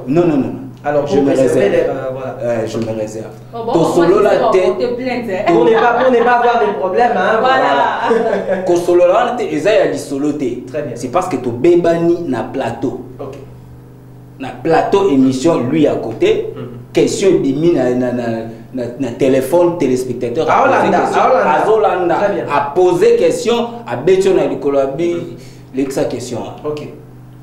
Non, non, non. Alors, je me réserve. Voilà. Je me réserve. Ton solo la tête. Pour ne pas avoir de problème, hein. Voilà. Ton solo la tête, il y a du solo thé. Très bien. C'est parce que ton bébani na plateau. Ok. Na plateau émission, lui à côté. Question de mine na téléphone téléspectateur. À Zolanda. A poser question à Bétion à Nicolabi. L'exa question. Ok.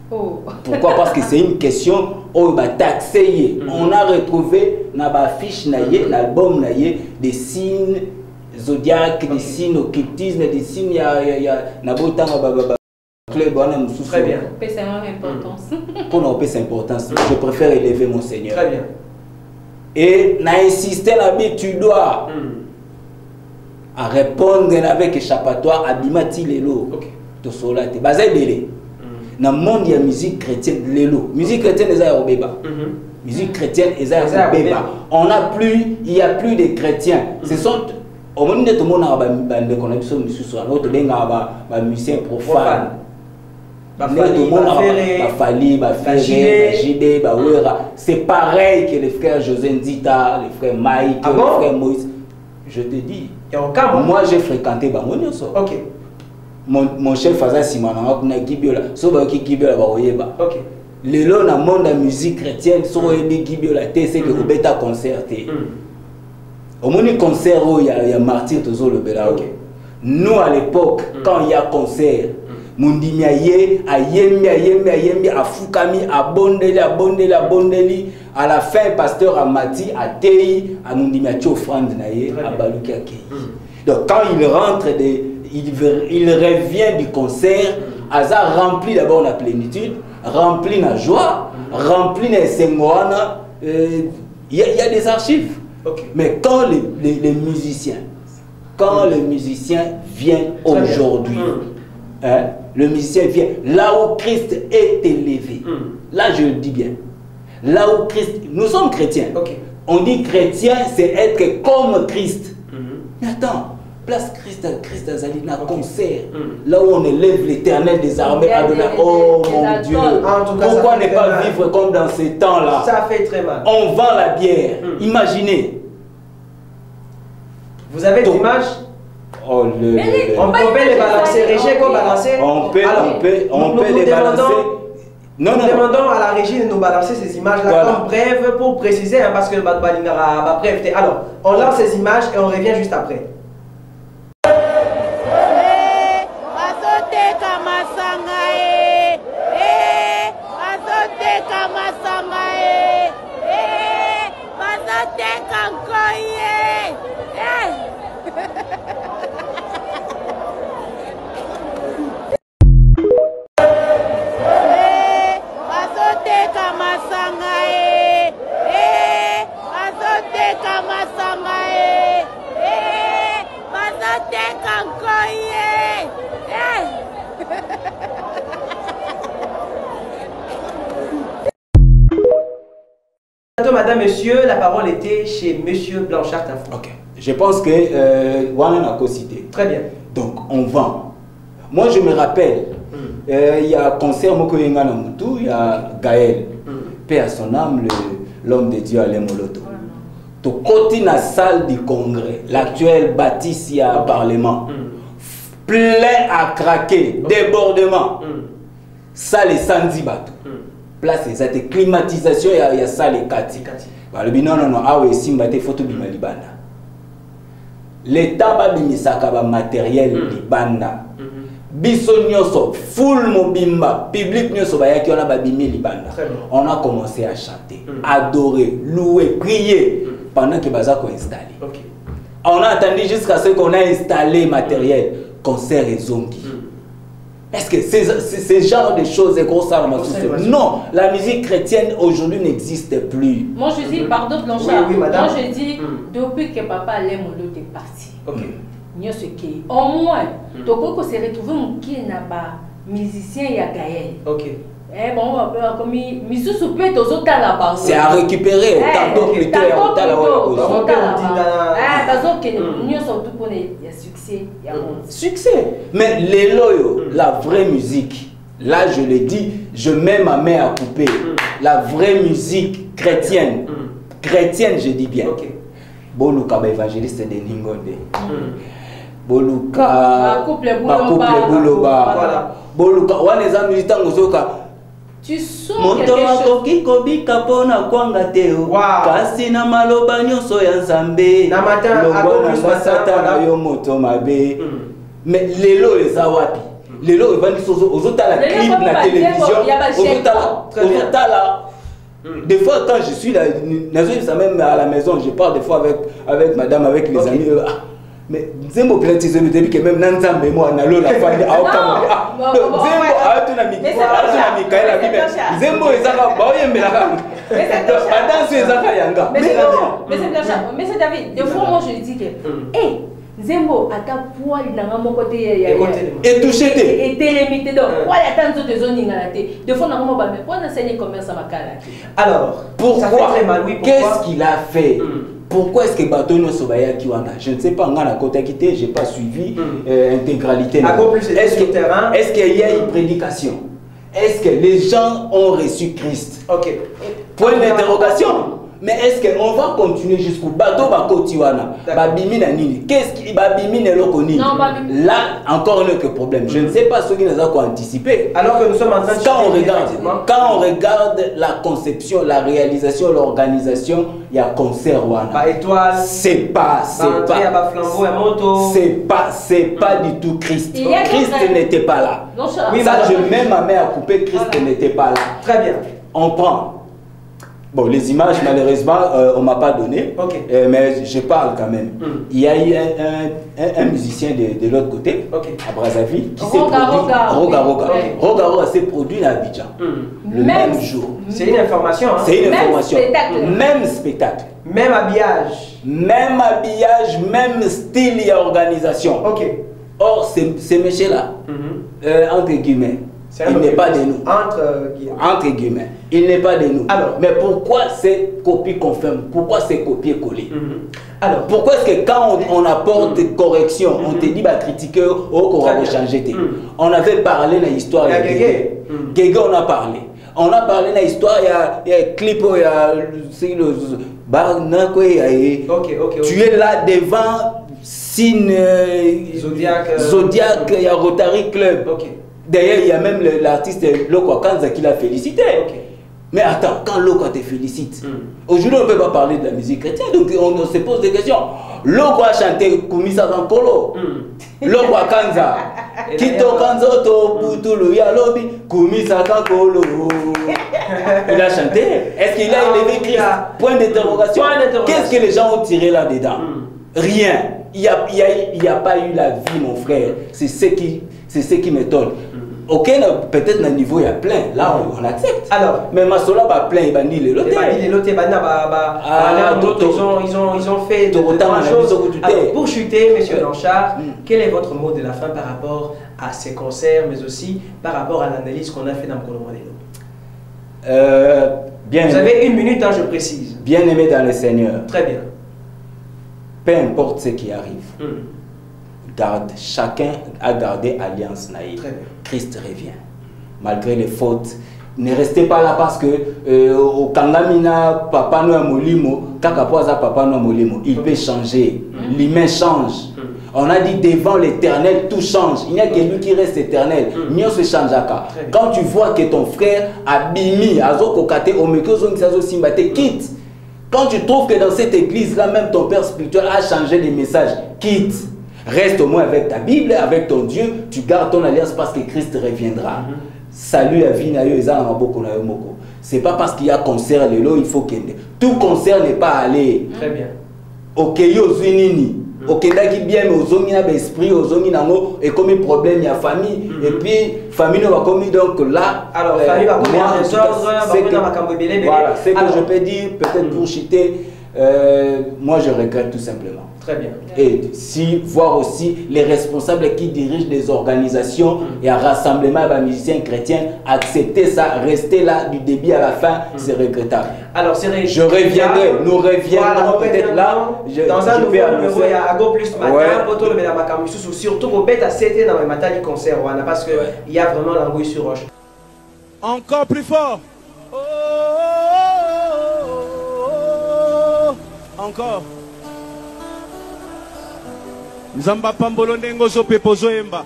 Oh. Pourquoi? Parce que c'est une question où on a retrouvé dans la fiche, l'album, des signes zodiaques, des signes occultisme, des signes très bien. C'est importance. Pour nous, c'est importance. Je préfère élever mon Seigneur. Très bien. Et n'a insisté tu dois à répondre avec échappatoire à Bimati Lelo. Ok. To sola te bazai belé. Dans le monde, il y a musique chrétienne, l'élo. Musique chrétienne, ils ont béba. Musique chrétienne, ils ont béba. Il n'y a plus de chrétiens. Ce sont au moment de tout le monde a des connexions sur l'autre, il y a des musiciens profanes. C'est pareil que les frères José Ndita, les frères Mike, les frères Moïse. Je te dis, moi j'ai fréquenté Bangonioso. Mon chef faisait Simana, on a Gibiola, sauf que Gibiola va oyeba. Le long dans le monde de la musique chrétienne, sauf que Gibiola, c'est que vous bêta concerté. Au moins concert il y a martyr toujours le bela. Nous à l'époque, quand il y a concert, Mundimi ayembi afukami abondeli à la fin pasteur Amati a tei a Mundimi a offrande naie a baluki akei. Donc quand il rentre il revient du concert, Azar rempli d'abord la plénitude, rempli la joie, rempli la sengoana, il y a des archives. Mais quand les musiciens viennent aujourd'hui, hein, le musicien vient là où Christ est élevé. Là, je le dis bien. Là où Christ... Nous sommes chrétiens. On dit chrétien, c'est être comme Christ. Mais attends, place Christ Azalina, concert. Là où on élève l'éternel des armées. Oh mon Dieu. Pourquoi ne pas vivre comme dans ces temps-là? Ça fait très mal. On vend la bière. Imaginez. Vous avez des images? On peut les balancer, Régé, qu'on balancer. On peut les balancer. Nous demandons à la régie de nous balancer ces images-là comme brève pour préciser, hein, parce que bref. Alors, on lance ces images et on revient juste après. Madame, monsieur, la parole était chez monsieur Blanchard. Ok. Je pense que Wanan a co-cité. Très bien. Donc, on vend. Moi, je me rappelle, il y a un concert Mokoyenga Namutu, il y a Gaël, paix à son âme, l'homme de Dieu Alain Moloto. Tu côté la salle du congrès, l'actuel bâtisse, il y a un parlement, plein à craquer, débordement, salle et sandibato. Place des climatisation, il y a ça les kati. Non, ah oui, si mbate photo bima libanda. L'État va bimisaka ba matériel libanda. Biso nyoso full mobimba, public nyoso ba yaki on a ba bimi libanda. On a commencé à chanter, adorer, louer, prier pendant que bazako installé. On a attendu jusqu'à ce qu'on a installé matériel, concert et zongi. Est-ce que ces genre de choses est gros ça? Non, la musique chrétienne aujourd'hui n'existe plus. Moi je dis, pardon Blanchard, moi je dis, depuis que papa Alain Molo est parti, au moins, tu peux se retrouver qui n'a pas musicien et Gaël. C'est à récupérer, tantôt plutôt succès. Mais les loyaux, la vraie musique, là je le dis, je mets ma main à couper. La vraie musique chrétienne, je dis bien. Boluka évangéliste de Ningonde. Boluka couple Bouloba. Boluka waneza musitant ngozoka. Tu sens quelque chose. Kikobika pona kwanga teo. Kasi na maloba nyonso ya Nzambe. Na matin na satana yo moto mabe. Mais lelo eza wapi? Lelo evandi sozo ozotala clip na télévision. Ozotala. Des fois quand je suis là, même à la maison, je parle des fois avec madame, avec les amis. Mais Zembo peut-être que même Nanzambe moi na lo la famille a aucun Zembo a tout na Mikaela Zembo ezaka ba oyembela ba danse ezaka yanga mais c'est David des fois moi je dis que Zembo ata poil na mon côté et touché et limité donc poil ata nzo de zone ngala té des fois na mo ba mais pour enseigner commerce à Makala. Alors pourquoi qu'est-ce qu'il a fait Pourquoi est-ce que Batono Sobaya Kiwana? Je ne sais pas, on a côté quitté, je n'ai pas suivi intégralité. Est-ce qu'il y a une prédication? Est-ce que les gens ont reçu Christ? Ok. Point d'interrogation. Mais est-ce qu'on va continuer jusqu'au bateau Bakotiwana? Babimi na nini? Qu'est-ce qui Babimi ne l'okoni? Là, encore un autre problème. Je ne sais pas ce qui nous a anticipé. Alors que nous sommes en train de quand on regarde la conception, la réalisation, l'organisation, il y a concert Wana. Étoile. C'est pas du tout Christ. Christ n'était pas là. Oui, ça, je mets ma main à couper. Christ n'était pas là. Très bien. On prend. Bon, les images, malheureusement, on ne m'a pas donné, mais je parle quand même. Il y a eu un musicien de l'autre côté, à Brazzaville, qui s'est produit. Roga s'est produit à Abidjan, le même jour. C'est une information. Hein? C'est une information. Même spectacle. Même habillage. Même habillage, même style et organisation. Or, ces messieurs-là, entre guillemets, il n'est pas de nous. Entre guillemets. Il n'est pas de nous. Alors, mais pourquoi c'est copie conforme? Pourquoi c'est copier-coller? Alors, pourquoi est-ce que quand on apporte des corrections, on te dit bah critiquer qu'on va changer? On avait parlé de l'histoire de Guégué. Guégué, on a parlé. On a parlé de l'histoire, il y a un clip, il y a tu es là devant Signe Zodiac, il y a Rotary Club. D'ailleurs, il y a même l'artiste Lokwa Kanza qui l'a félicité. Mais attends, quand Lokwa te félicite, aujourd'hui on ne peut pas parler de la musique chrétienne, donc on se pose des questions. Lokwa a chanté Kumisa Zankolo, Lokwa Kanza, Kito Kanzo to Putulu Yalobi, Kumisa Zankolo. Il a chanté. Est-ce qu'il a élevé Christ? Point d'interrogation. Qu'est-ce que les gens ont tiré là-dedans? Rien. Il n'y a pas eu la vie, mon frère. C'est ce qui m'étonne. Ok, peut-être dans le niveau il y a plein, là on accepte. Alors, mais Masola va plein, il va ni les lotés. Ils ont fait de grandes choses. Alors, pour chuter, monsieur Blanchard, quel est votre mot de la fin par rapport à ces concerts, mais aussi par rapport à l'analyse qu'on a fait dans Mkolo Modelo? Vous avez 1 minute, hein, je précise. Bien aimé dans le Seigneur. Très bien. Peu importe ce qui arrive. Chacun a gardé alliance naïve. Christ revient. Malgré les fautes. Ne restez pas là parce que au Kangamina, Papa Noa Molimo, Kakapoza Papa Noa Molimo, il peut changer. L'humain change. On a dit devant l'éternel, tout change. Il n'y a que lui qui reste éternel. Mieux se change à cas. Quand tu vois que ton frère a bimi, Azokokate, Omekozo, Simbate, quitte. Quand tu trouves que dans cette église-là, même ton père spirituel a changé les messages, quitte. Reste au moins avec ta Bible, avec ton Dieu, tu gardes ton alliance parce que Christ reviendra. Salut à Vinayo et Zanamaboko Nayomoko. C'est pas parce qu'il y a concert le lot, il faut qu'il y ait. Tout concert n'est pas allé. Très bien. Ok, yo Zunini. Ok, qui bien, mais aux hommes, il y a l'esprit, aux hommes, et comme un problème, il y a famille. Et puis, famille va commis donc là. Alors, famille va commis un désordre, voilà, c'est que je peux dire, peut-être pour chuter, moi je regrette tout simplement. Très bien. Et si voir aussi les responsables qui dirigent des organisations et un rassemblement de musiciens chrétiens, accepter ça, rester là du début à la fin, c'est regrettable. Alors, je reviendrai, nous reviendrons peut-être là. Dans un nouveau numéro, il y a Ago Plus matin, Poto le Médamakamu, surtout au bête à 7 dans le matin du concert, parce qu'il y a vraiment l'angouille sur roche. Encore plus fort. Encore. Nzamba Pambolondengo Zopepozo Emba.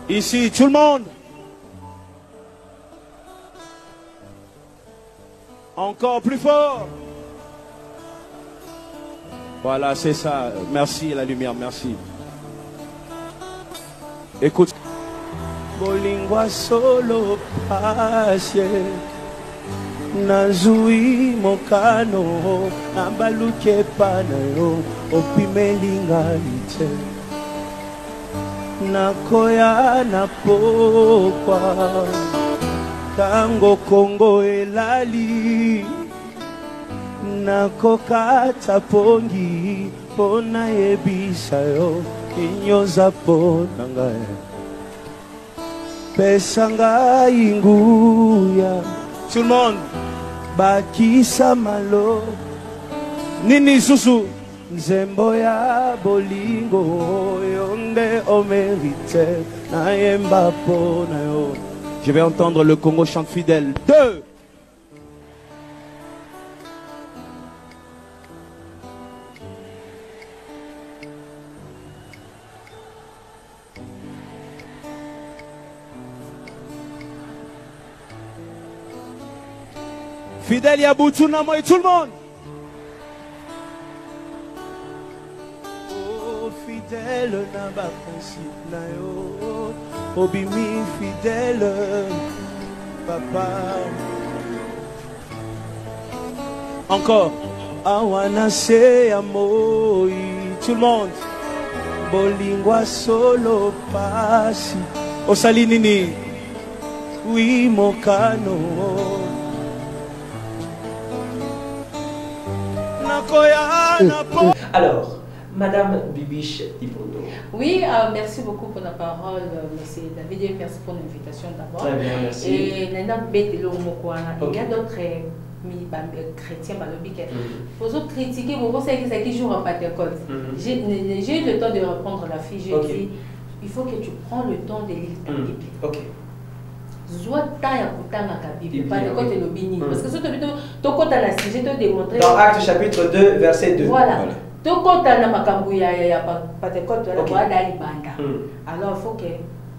Ici, tout le monde. Encore plus fort. Voilà, c'est ça. Merci la lumière, merci. Écoute. Bolingwa solo pasye. Nazui mokano Ambaluke panayo Opimelingalite Nakoya napokwa Tango Kongo elali Nakokata pongi Pona ebisayo Inyoza ponanga Pesanga inguya Tout le monde bakisa malo nini susu nzembo ya bolingo yonde o mérite na yemba po na yo. Je vais entendre le Congo chante fidèle. 2. Fidèle Yaboutuna moi tout le monde. Oh fidèle na ba principe na yo. Obimi fidèle papa. Encore. Awana se amoi tout le monde. Bolingwa solo pasi. Osalinini. Oui mokano. Alors, Madame Bibiche Lipondo. Oui, merci beaucoup pour la parole, M. David, et merci pour l'invitation d'abord. Très bien, merci. Et il y a d'autres chrétiens pour critiquer, vous pensez que qui joue en Pentecôte. J'ai eu le temps de reprendre la fille, j'ai dit, il faut que tu prends le temps de lire ta Bible. Ok. Parce que ce que tu as démontré. Dans Actes chapitre 2, verset 2. Voilà. Alors il faut que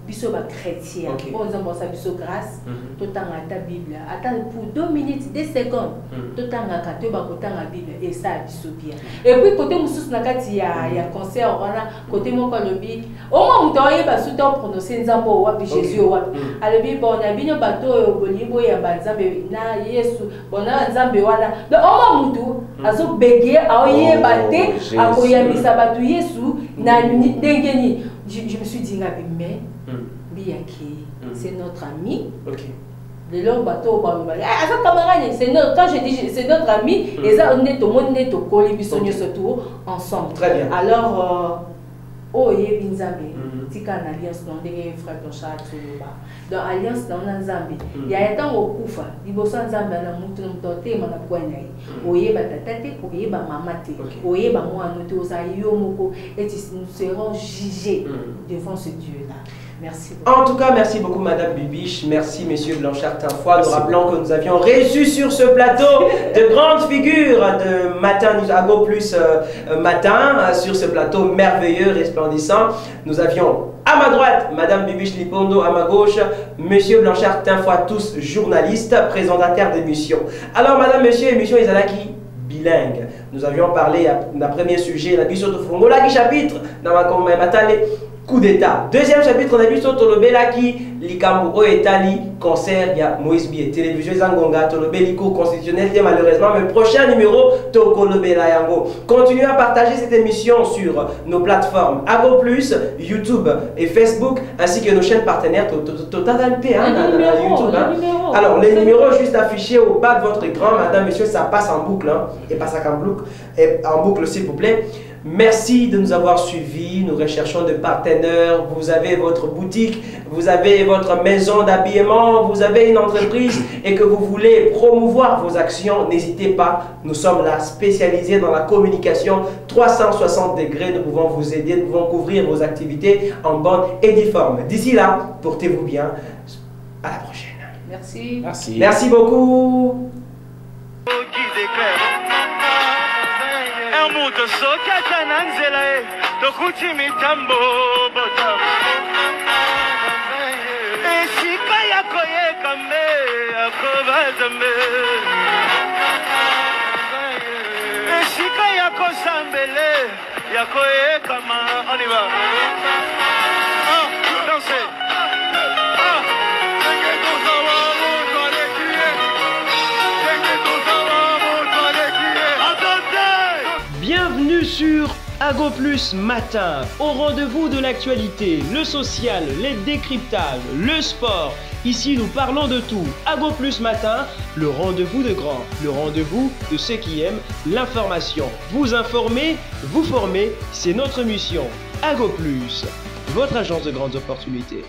biso ba chrétien on zamba sa biso grâce totanga ta Bible attends pour 2 minutes 2 secondes totanga ka to ba kotanga Bible et ça biso bien et puis côté mususu na kati ya concert wana côté moko lobi o mo muto yeba suto prononcer nzambo wa bi Jésus wa alobi bon na binyo bato bolimbo ya banzambe na Yesu bona nzambe wana donc o mo muto azo bege aoyeba te akoyamisa bato Yesu na ndengeni je me suis dit mais c'est notre ami. Le long bateau, quand je dis c'est notre ami, et ça on est au monde net au colis surtout ensemble. Très bien. Alors, oh et Binzambe, tika en alliance dans des frères Blanchard dans alliance dans Nzambe. Il y a un temps au Koufa, il bosse Nzambe na mutu mtote mana kwanyai. Oye batatate, oye ba mamate, oye ba moi noté aux ayomoko et nous serons jugés devant ce Dieu là. Merci beaucoup. En tout cas, merci beaucoup Madame Bibiche, merci Monsieur Blanchard Tinfoy. Nous rappelons que nous avions reçu sur ce plateau de grandes figures de matin, Ago Plus matin, sur ce plateau merveilleux, resplendissant. Nous avions à ma droite Madame Bibiche Lipondo, à ma gauche Monsieur Blanchard Tinfoy, tous journalistes, présentateurs d'émissions. Alors Madame, Monsieur, émission Izalaki bilingue. Nous avions parlé d'un premier sujet, la Biso de Fongo, la chapitre, dans ma matale. Coup d'état. Deuxième chapitre, on a vu sur Tolobela qui Likambo Etali, concert, il y a Moïse Bié, télévision Zangonga, Tolobeli cours constitutionnel, malheureusement, mais prochain numéro, Tokolobela Yango. Continuez à partager cette émission sur nos plateformes Ago Plus, YouTube et Facebook, ainsi que nos chaînes partenaires Total P, YouTube. Alors, les numéros juste affichés au bas de votre écran, madame, monsieur, ça passe en boucle, et pas ça en boucle, s'il vous plaît. Merci de nous avoir suivis. Nous recherchons des partenaires. Vous avez votre boutique, vous avez votre maison d'habillement, vous avez une entreprise et que vous voulez promouvoir vos actions, n'hésitez pas. Nous sommes là spécialisés dans la communication 360 degrés. Nous pouvons vous aider, nous pouvons couvrir vos activités en bonne et due forme. D'ici là, portez-vous bien. À la prochaine. Merci. Merci. Merci beaucoup. Muto soka tananzela tokuti mitambo bota esika yako yekambe akobazambe esika yako sambele yako yekama on y va dansez Bienvenue sur Ago Plus Matin, au rendez-vous de l'actualité, le social, les décryptages, le sport. Ici, nous parlons de tout. Ago Plus Matin, le rendez-vous de grands, le rendez-vous de ceux qui aiment l'information. Vous informer, vous former, c'est notre mission. Ago Plus, votre agence de grandes opportunités.